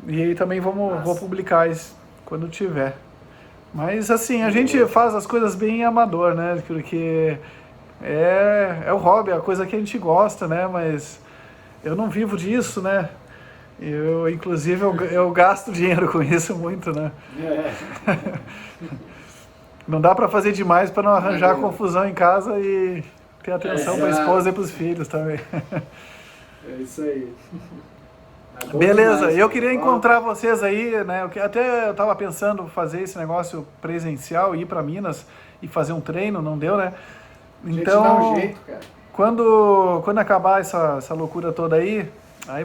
E aí também vou publicar isso quando tiver. Mas assim, a gente faz as coisas bem amador, né? Porque é o hobby, é a coisa que a gente gosta, né? Mas eu não vivo disso, né? Inclusive, eu gasto dinheiro com isso muito, né? Não dá para fazer demais para não arranjar confusão em casa e ter atenção para a esposa e para os filhos também. É isso aí. Beleza, demais, eu queria ó. encontrar vocês aí, né? Eu estava pensando fazer esse negócio presencial, ir para Minas e fazer um treino, não deu, né? A gente dá um jeito, cara. Quando acabar essa loucura toda aí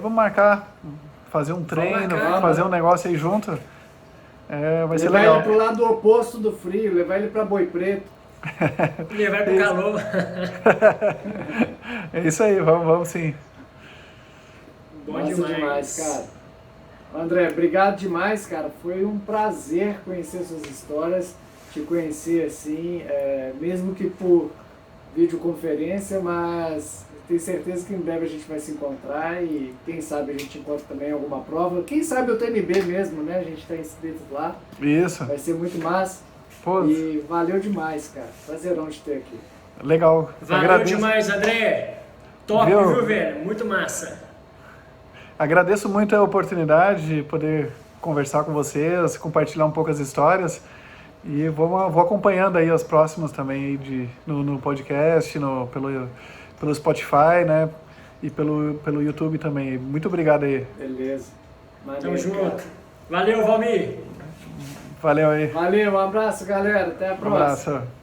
vamos marcar, fazer um treino, fazer um negócio aí junto. Vai ser legal. Levar ele pro lado oposto do frio, levar ele pra Boi Preto. Levar pro calor. É isso aí, vamos sim. Bom Massa demais. cara. André, obrigado demais, cara. Foi um prazer conhecer suas histórias, te conhecer assim, mesmo que por videoconferência, mas tenho certeza que em breve a gente vai se encontrar e quem sabe a gente encontra também alguma prova. Quem sabe o TNB mesmo, né? A gente está inscrito lá. Isso. Vai ser muito massa. Pô, E valeu demais, cara. Prazerão de ter aqui. legal. Valeu Agradeço. demais, André. Top, viu, velho? Muito massa. Agradeço muito a oportunidade de poder conversar com vocês, compartilhar um pouco as histórias e vou acompanhando aí as próximas também aí no podcast, pelo Spotify, né? E pelo YouTube também. Muito obrigado aí. Beleza. Tamo junto. Valeu, Valmir. Valeu aí. Valeu, um abraço, galera. Até a Um próxima. abraço.